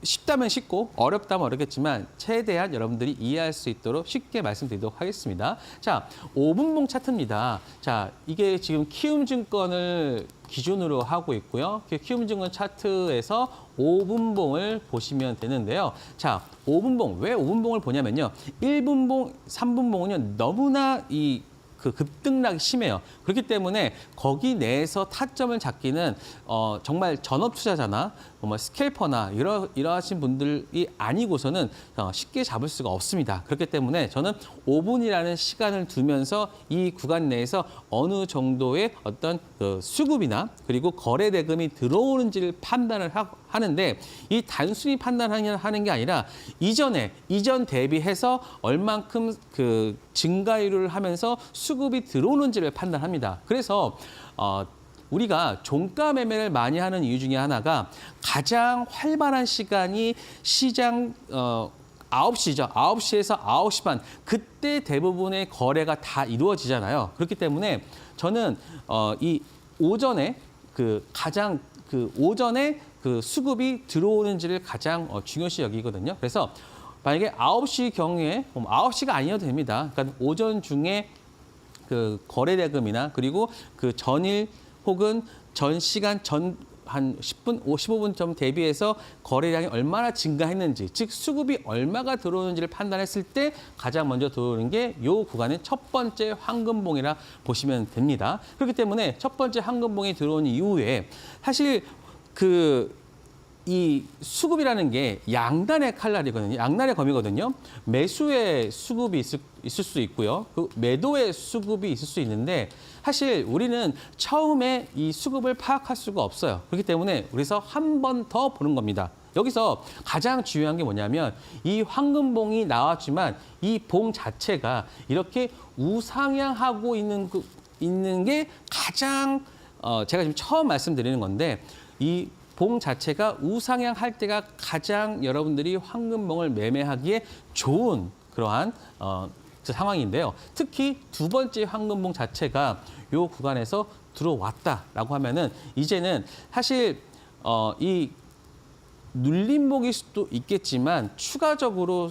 B: 쉽다면 쉽고 어렵다면 어렵겠지만 최대한 여러분들이 이해할 수 있도록 쉽게 말씀드리도록 하겠습니다. 자, 5분봉 차트입니다. 자, 이게 지금 키움증권을 기준으로 하고 있고요. 키움증권 차트에서 5분봉을 보시면 되는데요. 자, 5분봉, 왜 5분봉을 보냐면요. 1분봉, 3분봉은요, 너무나 그 급등락이 심해요. 그렇기 때문에 거기 내에서 타점을 잡기는 정말 전업 투자자나 뭐 스캘퍼나 이러하신 분들이 아니고서는 쉽게 잡을 수가 없습니다. 그렇기 때문에 저는 5분이라는 시간을 두면서 이 구간 내에서 어느 정도의 어떤 수급이나 그리고 거래 대금이 들어오는지를 판단을 하는데 이 단순히 판단하는 게 아니라 이전 대비해서 얼만큼 그 증가율을 하면서 수급이 들어오는지를 판단합니다. 그래서 우리가 종가 매매를 많이 하는 이유 중에 하나가 가장 활발한 시간이 시장 9시죠. 9시에서 9시 반. 그때 대부분의 거래가 다 이루어지잖아요. 그렇기 때문에 저는 이 오전에 가장 오전에 수급이 들어오는지를 가장 중요시 여기거든요. 그래서 만약에 9시 경우에 9시가 아니어도 됩니다. 그러니까 오전 중에 거래 대금이나 그리고 전일 혹은 전 시간 한 10분, 15분 좀 대비해서 거래량이 얼마나 증가했는지, 즉 수급이 얼마가 들어오는지를 판단했을 때 가장 먼저 들어오는 게 이 구간의 첫 번째 황금봉이라 보시면 됩니다. 그렇기 때문에 첫 번째 황금봉이 들어온 이후에 사실 이 수급이라는 게 양단의 칼날이거든요. 양날의 검이거든요. 매수의 수급이 있을 수 있고요. 매도의 수급이 있을 수 있는데 사실 우리는 처음에 이 수급을 파악할 수가 없어요. 그렇기 때문에 우리서 한 번 더 보는 겁니다. 여기서 가장 중요한 게 뭐냐면 이 황금봉이 나왔지만 이 봉 자체가 이렇게 우상향하고 있는 게 가장 제가 지금 처음 말씀드리는 건데 이 봉 자체가 우상향할 때가 가장 여러분들이 황금봉을 매매하기에 좋은 그러한 상황인데요. 특히 두 번째 황금봉 자체가 이 구간에서 들어왔다라고 하면은 이제는 사실 이 눌림목일 수도 있겠지만 추가적으로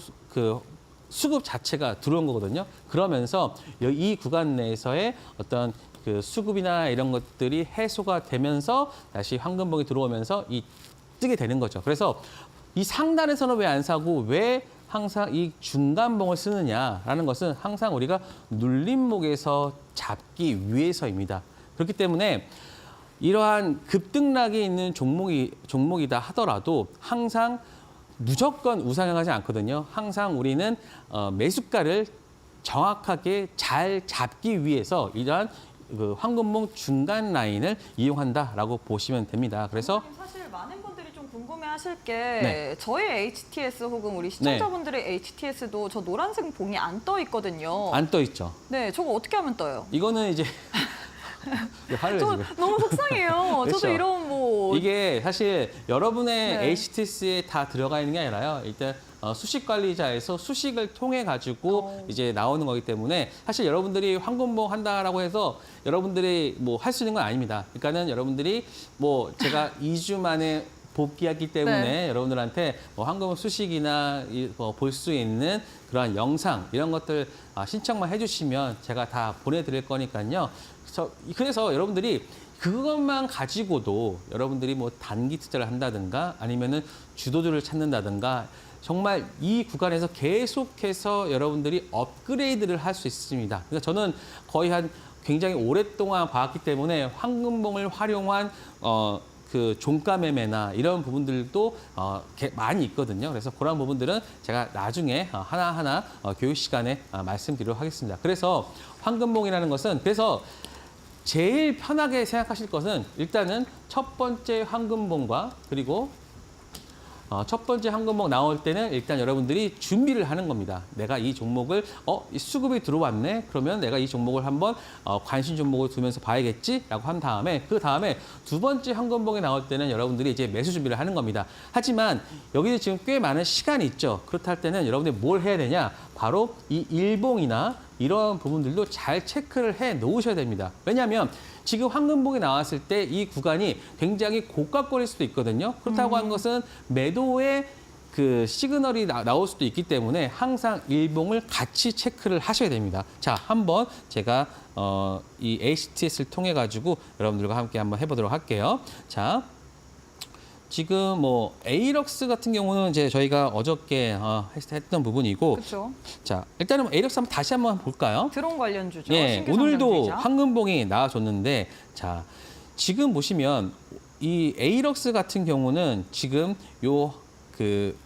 B: 수급 자체가 들어온 거거든요. 그러면서 이 구간 내에서의 어떤 수급이나 이런 것들이 해소가 되면서 다시 황금봉이 들어오면서 뜨게 되는 거죠. 그래서 이 상단에서는 왜 안 사고 왜 항상 이 중간봉을 쓰느냐라는 것은 항상 우리가 눌림목에서 잡기 위해서입니다. 그렇기 때문에 이러한 급등락이 있는 종목이다 하더라도 항상 무조건 우상향하지 않거든요. 항상 우리는 매수가를 정확하게 잘 잡기 위해서 이러한 황금봉 중간 라인을 이용한다라고 보시면 됩니다. 그래서
A: 사실 많은 분들이 좀 궁금해하실 게
B: 네.
A: 저의 HTS 혹은 우리 시청자분들의 HTS도 저 노란색 봉이 안 떠 있거든요.
B: 안 떠 있죠.
A: 네, 저거 어떻게 하면 떠요?
B: 이거는 이제 화를
A: 저
B: 내시고.
A: 너무 속상해요.
B: 그렇죠.
A: 저도 이런
B: 이게 사실 여러분의
A: 네.
B: HTS에 다 들어가 있는 게 아니라요. 일단 수식 관리자에서 수식을 통해 가지고 이제 나오는 거기 때문에 사실 여러분들이 황금봉 한다라고 해서 여러분들이 뭐 할 수 있는 건 아닙니다. 그러니까는 여러분들이 뭐 제가 2주 만에 복귀했기 때문에
A: 네.
B: 여러분들한테 뭐 황금 수식이나 볼 수 있는 그러한 영상 이런 것들 신청만 해주시면 제가 다 보내드릴 거니까요. 그래서 여러분들이 그것만 가지고도 여러분들이 뭐 단기 투자를 한다든가 아니면은 주도주를 찾는다든가 정말 이 구간에서 계속해서 여러분들이 업그레이드를 할 수 있습니다. 그러니까 저는 거의 한 굉장히 오랫동안 봐왔기 때문에 황금봉을 활용한 그 종가 매매나 이런 부분들도 많이 있거든요. 그래서 그런 부분들은 제가 나중에 하나하나 교육 시간에 말씀드리도록 하겠습니다. 그래서 황금봉이라는 것은 그래서 제일 편하게 생각하실 것은 일단은 첫 번째 황금봉과 그리고 첫 번째 황금봉 나올 때는 일단 여러분들이 준비를 하는 겁니다. 내가 이 종목을 이 수급이 들어왔네. 그러면 내가 이 종목을 한번 관심 종목을 두면서 봐야겠지라고 한 다음에 그 다음에 두 번째 황금봉이 나올 때는 여러분들이 이제 매수 준비를 하는 겁니다. 하지만 여기는 지금 꽤 많은 시간이 있죠. 그렇다 할 때는 여러분들이 뭘 해야 되냐? 바로 이 일봉이나 이런 부분들도 잘 체크를 해 놓으셔야 됩니다. 왜냐하면 지금 황금봉이 나왔을 때 이 구간이 굉장히 고가권일 수도 있거든요. 그렇다고 하는 것은 매도의 그 시그널이 나올 수도 있기 때문에 항상 일봉을 같이 체크를 하셔야 됩니다. 자, 한번 제가 이 HTS를 통해 가지고 여러분들과 함께 한번 해보도록 할게요. 자. 지금 뭐 에이럭스 같은 경우는 이제 저희가 어저께 했던 부분이고,
A: 그렇죠.
B: 자 일단은 에이럭스 한번 다시 한번 볼까요?
A: 드론 관련주죠.
B: 예,
A: 신규
B: 오늘도
A: 상장주이자.
B: 황금봉이 나와줬는데, 자 지금 보시면 이 에이럭스 같은 경우는 지금 요 그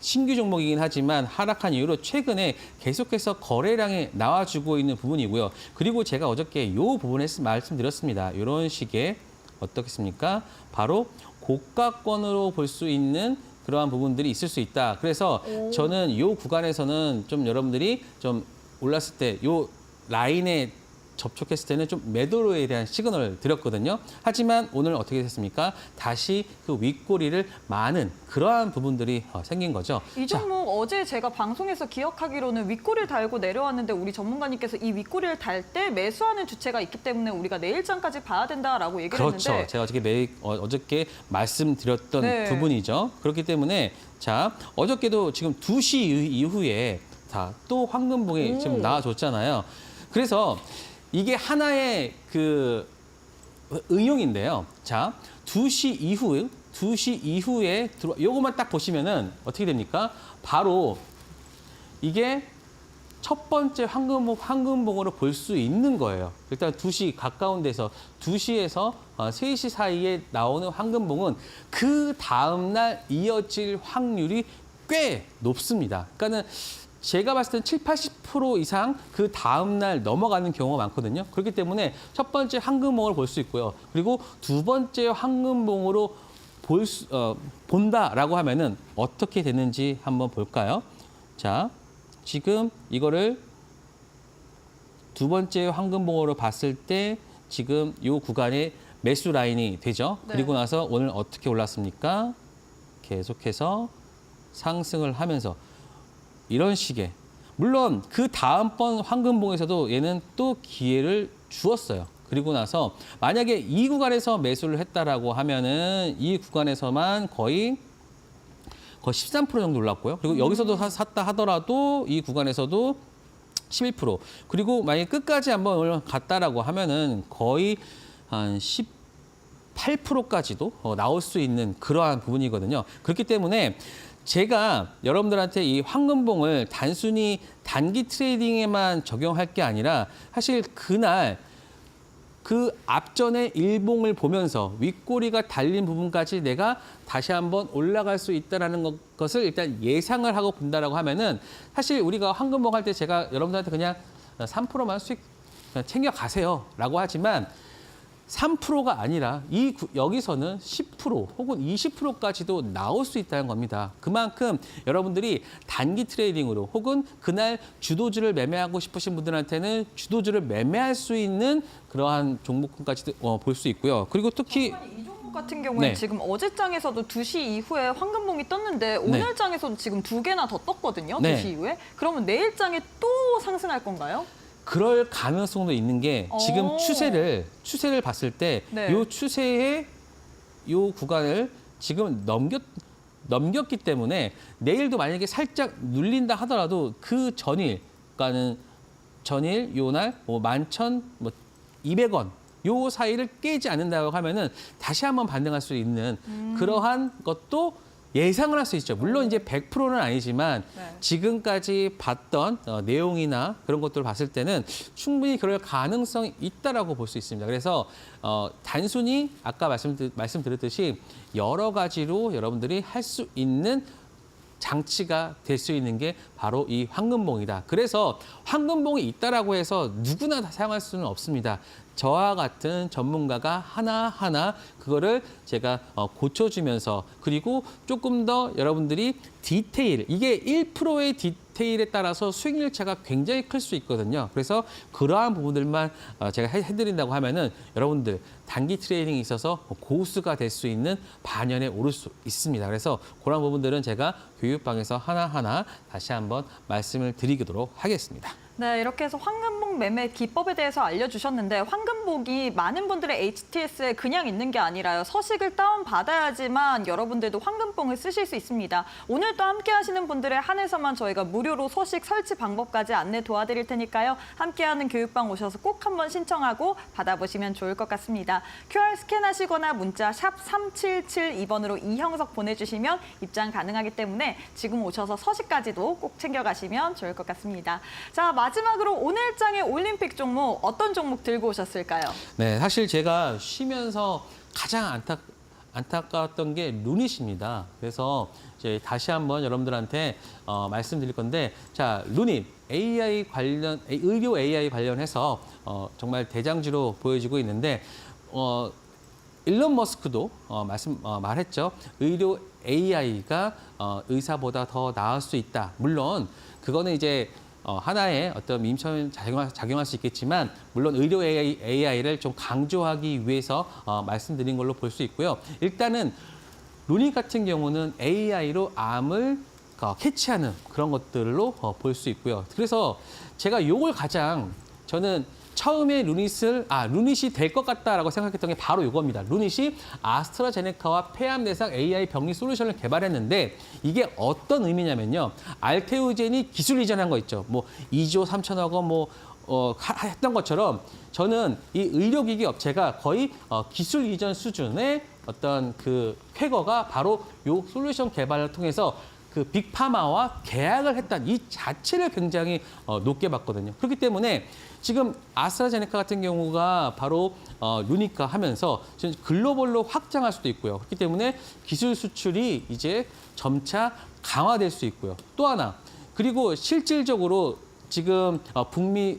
B: 신규 종목이긴 하지만 하락한 이후로 최근에 계속해서 거래량이 나와주고 있는 부분이고요. 그리고 제가 어저께 요 부분에 말씀드렸습니다. 이런 식의 어떻겠습니까? 바로 고가권으로 볼 수 있는 그러한 부분들이 있을 수 있다. 그래서 저는 이 구간에서는 좀 여러분들이 좀 올랐을 때 이 라인에 접촉했을 때는 좀 매도에 대한 시그널을 드렸거든요. 하지만 오늘 어떻게 됐습니까? 다시 그 윗꼬리를 마는 그러한 부분들이 생긴 거죠.
A: 이 종목 어제 제가 방송에서 기억하기로는 윗꼬리를 달고 내려왔는데 우리 전문가님께서 이 윗꼬리를 달 때 매수하는 주체가 있기 때문에 우리가 내일장까지 봐야 된다라고 얘기를
B: 그렇죠.
A: 했는데
B: 제가 어저께 말씀드렸던
A: 네.
B: 부분이죠. 그렇기 때문에 자 어저께도 지금 2시 이후에 또 황금봉이 지금 나와줬잖아요. 그래서 이게 하나의 그 응용인데요. 자, 2시 이후에 요것만 딱 보시면은 어떻게 됩니까? 바로 이게 첫 번째 황금봉으로 볼 수 있는 거예요. 일단 2시 가까운 데서 2시에서 3시 사이에 나오는 황금봉은 그 다음날 이어질 확률이 꽤 높습니다. 그러니까는 제가 봤을 땐 7, 80% 이상 그 다음날 넘어가는 경우가 많거든요. 그렇기 때문에 첫 번째 황금봉을 볼 수 있고요. 그리고 두 번째 황금봉으로 본다라고 하면은 어떻게 되는지 한번 볼까요? 자, 지금 이거를 두 번째 황금봉으로 봤을 때 지금 이 구간에 매수 라인이 되죠.
A: 네.
B: 그리고 나서 오늘 어떻게 올랐습니까? 계속해서 상승을 하면서 이런 식의 물론 그 다음번 황금봉에서도 얘는 또 기회를 주었어요. 그리고 나서 만약에 이 구간에서 매수를 했다라고 하면은 이 구간에서만 거의 13% 정도 올랐고요. 그리고 여기서도 샀다 하더라도 이 구간에서도 11%. 그리고 만약에 끝까지 한번 올라갔다라고 하면은 거의 한 18%까지도 나올 수 있는 그러한 부분이거든요. 그렇기 때문에 제가 여러분들한테 이 황금봉을 단순히 단기 트레이딩에만 적용할 게 아니라 사실 그날 그 앞전에 일봉을 보면서 윗꼬리가 달린 부분까지 내가 다시 한번 올라갈 수 있다는 것을 일단 예상을 하고 본다라고 하면은 사실 우리가 황금봉 할 때 제가 여러분들한테 그냥 3%만 수익 챙겨 가세요라고 하지만 3%가 아니라 여기서는 10% 혹은 20%까지도 나올 수 있다는 겁니다. 그만큼 여러분들이 단기 트레이딩으로 혹은 그날 주도주를 매매하고 싶으신 분들한테는 주도주를 매매할 수 있는 그러한 종목군까지도 볼 수 있고요. 그리고 특히
A: 이 종목 같은 경우에
B: 네.
A: 지금 어제장에서도 2시 이후에 황금봉이 떴는데 오늘장에서도 지금 2개나 더 떴거든요.
B: 네.
A: 2시 이후에. 그러면 내일장에 또 상승할 건가요?
B: 그럴 가능성도 있는 게 지금 추세를 봤을 때
A: 네.
B: 이 추세의 이 구간을 지금 넘겼기 때문에 내일도 만약에 살짝 눌린다 하더라도 그 전일, 그러니까는 전일 요날 11,200원 요 사이를 깨지 않는다고 하면은 다시 한번 반등할 수 있는 그러한 것도 예상을 할 수 있죠. 물론 이제 100%는 아니지만
A: 네.
B: 지금까지 봤던 내용이나 그런 것들을 봤을 때는 충분히 그럴 가능성이 있다라고 볼 수 있습니다. 그래서 단순히 아까 말씀드렸듯이 여러 가지로 여러분들이 할 수 있는 장치가 될 수 있는 게 바로 이 황금봉이다. 그래서 황금봉이 있다라고 해서 누구나 다 사용할 수는 없습니다. 저와 같은 전문가가 하나하나 그거를 제가 고쳐주면서 그리고 조금 더 여러분들이 디테일, 이게 1%의 디테일에 따라서 수익률 차가 굉장히 클 수 있거든요. 그래서 그러한 부분들만 제가 해드린다고 하면은 여러분들 단기 트레이딩에 있어서 고수가 될 수 있는 반연에 오를 수 있습니다. 그래서 그런 부분들은 제가 교육방에서 하나하나 다시 한번 말씀을 드리도록 하겠습니다.
A: 네, 이렇게 해서 황금복 매매 기법에 대해서 알려주셨는데 황금복이 많은 분들의 HTS에 그냥 있는 게 아니라요. 서식을 다운받아야지만 여러분들도 황금봉을 쓰실 수 있습니다. 오늘 또 함께 하시는 분들에 한해서만 저희가 무료로 서식 설치 방법까지 안내 도와드릴 테니까요. 함께하는 교육방 오셔서 꼭 한번 신청하고 받아보시면 좋을 것 같습니다. QR 스캔하시거나 문자 샵 3772번으로 이형석 보내주시면 입장 가능하기 때문에 지금 오셔서 서식까지도 꼭 챙겨가시면 좋을 것 같습니다. 자, 마지막으로 오늘 장의 올림픽 종목 어떤 종목 들고 오셨을까요?
B: 네, 사실 제가 쉬면서 가장 안타까웠던 게 루닛입니다. 그래서 이제 다시 한번 여러분들한테 말씀드릴 건데, 자, 루닛 의료 AI 관련해서 정말 대장주로 보여지고 있는데, 일론 머스크도 말했죠. 의료 AI가 의사보다 더 나을 수 있다. 물론 그거는 이제 하나의 어떤 밈처럼 작용할 수 있겠지만 물론 의료 AI를 좀 강조하기 위해서 말씀드린 걸로 볼 수 있고요. 일단은 루닛 같은 경우는 AI로 암을 캐치하는 그런 것들로 볼 수 있고요. 그래서 제가 이걸 가장 저는 처음에 루닛이 될 것 같다라고 생각했던 게 바로 이겁니다. 루닛이 아스트라제네카와 폐암 대상 AI 병리 솔루션을 개발했는데 이게 어떤 의미냐면요. 알테오젠이 기술 이전한 거 있죠. 뭐 2조 3천억 원 했던 것처럼 저는 이 의료기기 업체가 거의 기술 이전 수준의 어떤 그 쾌거가 바로 요 솔루션 개발을 통해서 그 빅파마와 계약을 했다는 이 자체를 굉장히 높게 봤거든요. 그렇기 때문에 지금 아스트라제네카 같은 경우가 바로 루닛과 하면서 글로벌로 확장할 수도 있고요. 그렇기 때문에 기술 수출이 이제 점차 강화될 수 있고요. 또 하나, 그리고 실질적으로 지금 북미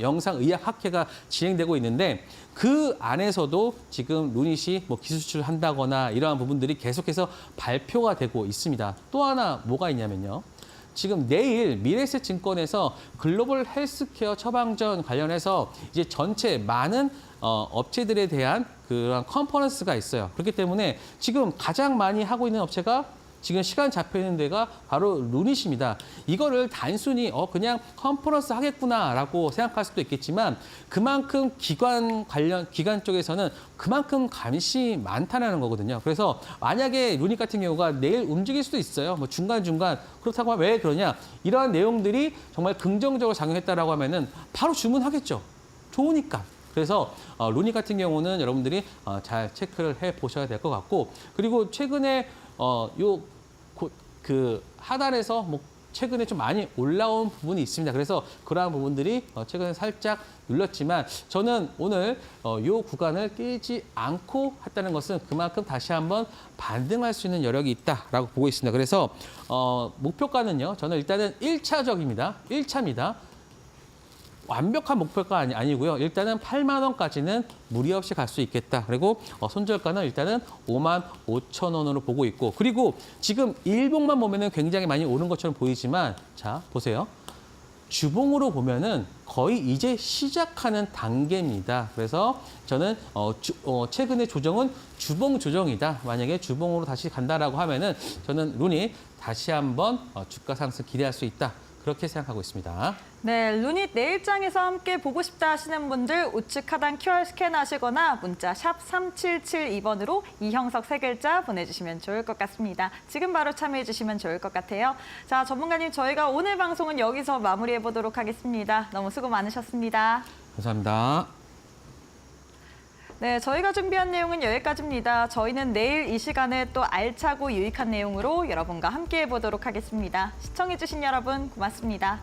B: 영상의학학회가 진행되고 있는데 그 안에서도 지금 루닛이 기술 수출한다거나 이러한 부분들이 계속해서 발표가 되고 있습니다. 또 하나 뭐가 있냐면요. 지금 내일 미래에셋증권에서 글로벌 헬스케어 처방전 관련해서 이제 전체 많은 업체들에 대한 그런 컨퍼런스가 있어요. 그렇기 때문에 지금 가장 많이 하고 있는 업체가 지금 시간 잡혀 있는 데가 바로 루닛입니다. 이거를 단순히 그냥 컨퍼런스 하겠구나라고 생각할 수도 있겠지만 그만큼 기관 쪽에서는 그만큼 관심이 많다는 거거든요. 그래서 만약에 루닛 같은 경우가 내일 움직일 수도 있어요. 뭐 중간중간. 그렇다고 하면 왜 그러냐? 이러한 내용들이 정말 긍정적으로 작용했다라고 하면은 바로 주문하겠죠. 좋으니까. 그래서 루닛 같은 경우는 여러분들이 잘 체크를 해 보셔야 될 것 같고, 그리고 최근에 그 하단에서 최근에 좀 많이 올라온 부분이 있습니다. 그래서 그러한 부분들이 최근에 살짝 눌렸지만 저는 오늘 이 구간을 깨지 않고 했다는 것은 그만큼 다시 한번 반등할 수 있는 여력이 있다라고 보고 있습니다. 그래서 목표가는요. 저는 일단은 1차적입니다. 1차입니다. 완벽한 목표가 아니고요. 일단은 8만 원까지는 무리 없이 갈 수 있겠다. 그리고 손절가는 일단은 5만 5천 원으로 보고 있고, 그리고 지금 일봉만 보면은 굉장히 많이 오른 것처럼 보이지만, 자 보세요. 주봉으로 보면은 거의 이제 시작하는 단계입니다. 그래서 저는 최근의 조정은 주봉 조정이다. 만약에 주봉으로 다시 간다라고 하면은 저는 루닛 다시 한번 주가 상승 기대할 수 있다. 그렇게 생각하고 있습니다.
A: 네, 루닛 내일장에서 함께 보고 싶다 하시는 분들 우측 하단 QR 스캔하시거나 문자 샵 3772번으로 이형석 3글자 보내주시면 좋을 것 같습니다. 지금 바로 참여해 주시면 좋을 것 같아요. 자, 전문가님, 저희가 오늘 방송은 여기서 마무리해 보도록 하겠습니다. 너무 수고 많으셨습니다.
B: 감사합니다.
A: 네, 저희가 준비한 내용은 여기까지입니다. 저희는 내일 이 시간에 또 알차고 유익한 내용으로 여러분과 함께해 보도록 하겠습니다. 시청해주신 여러분 고맙습니다.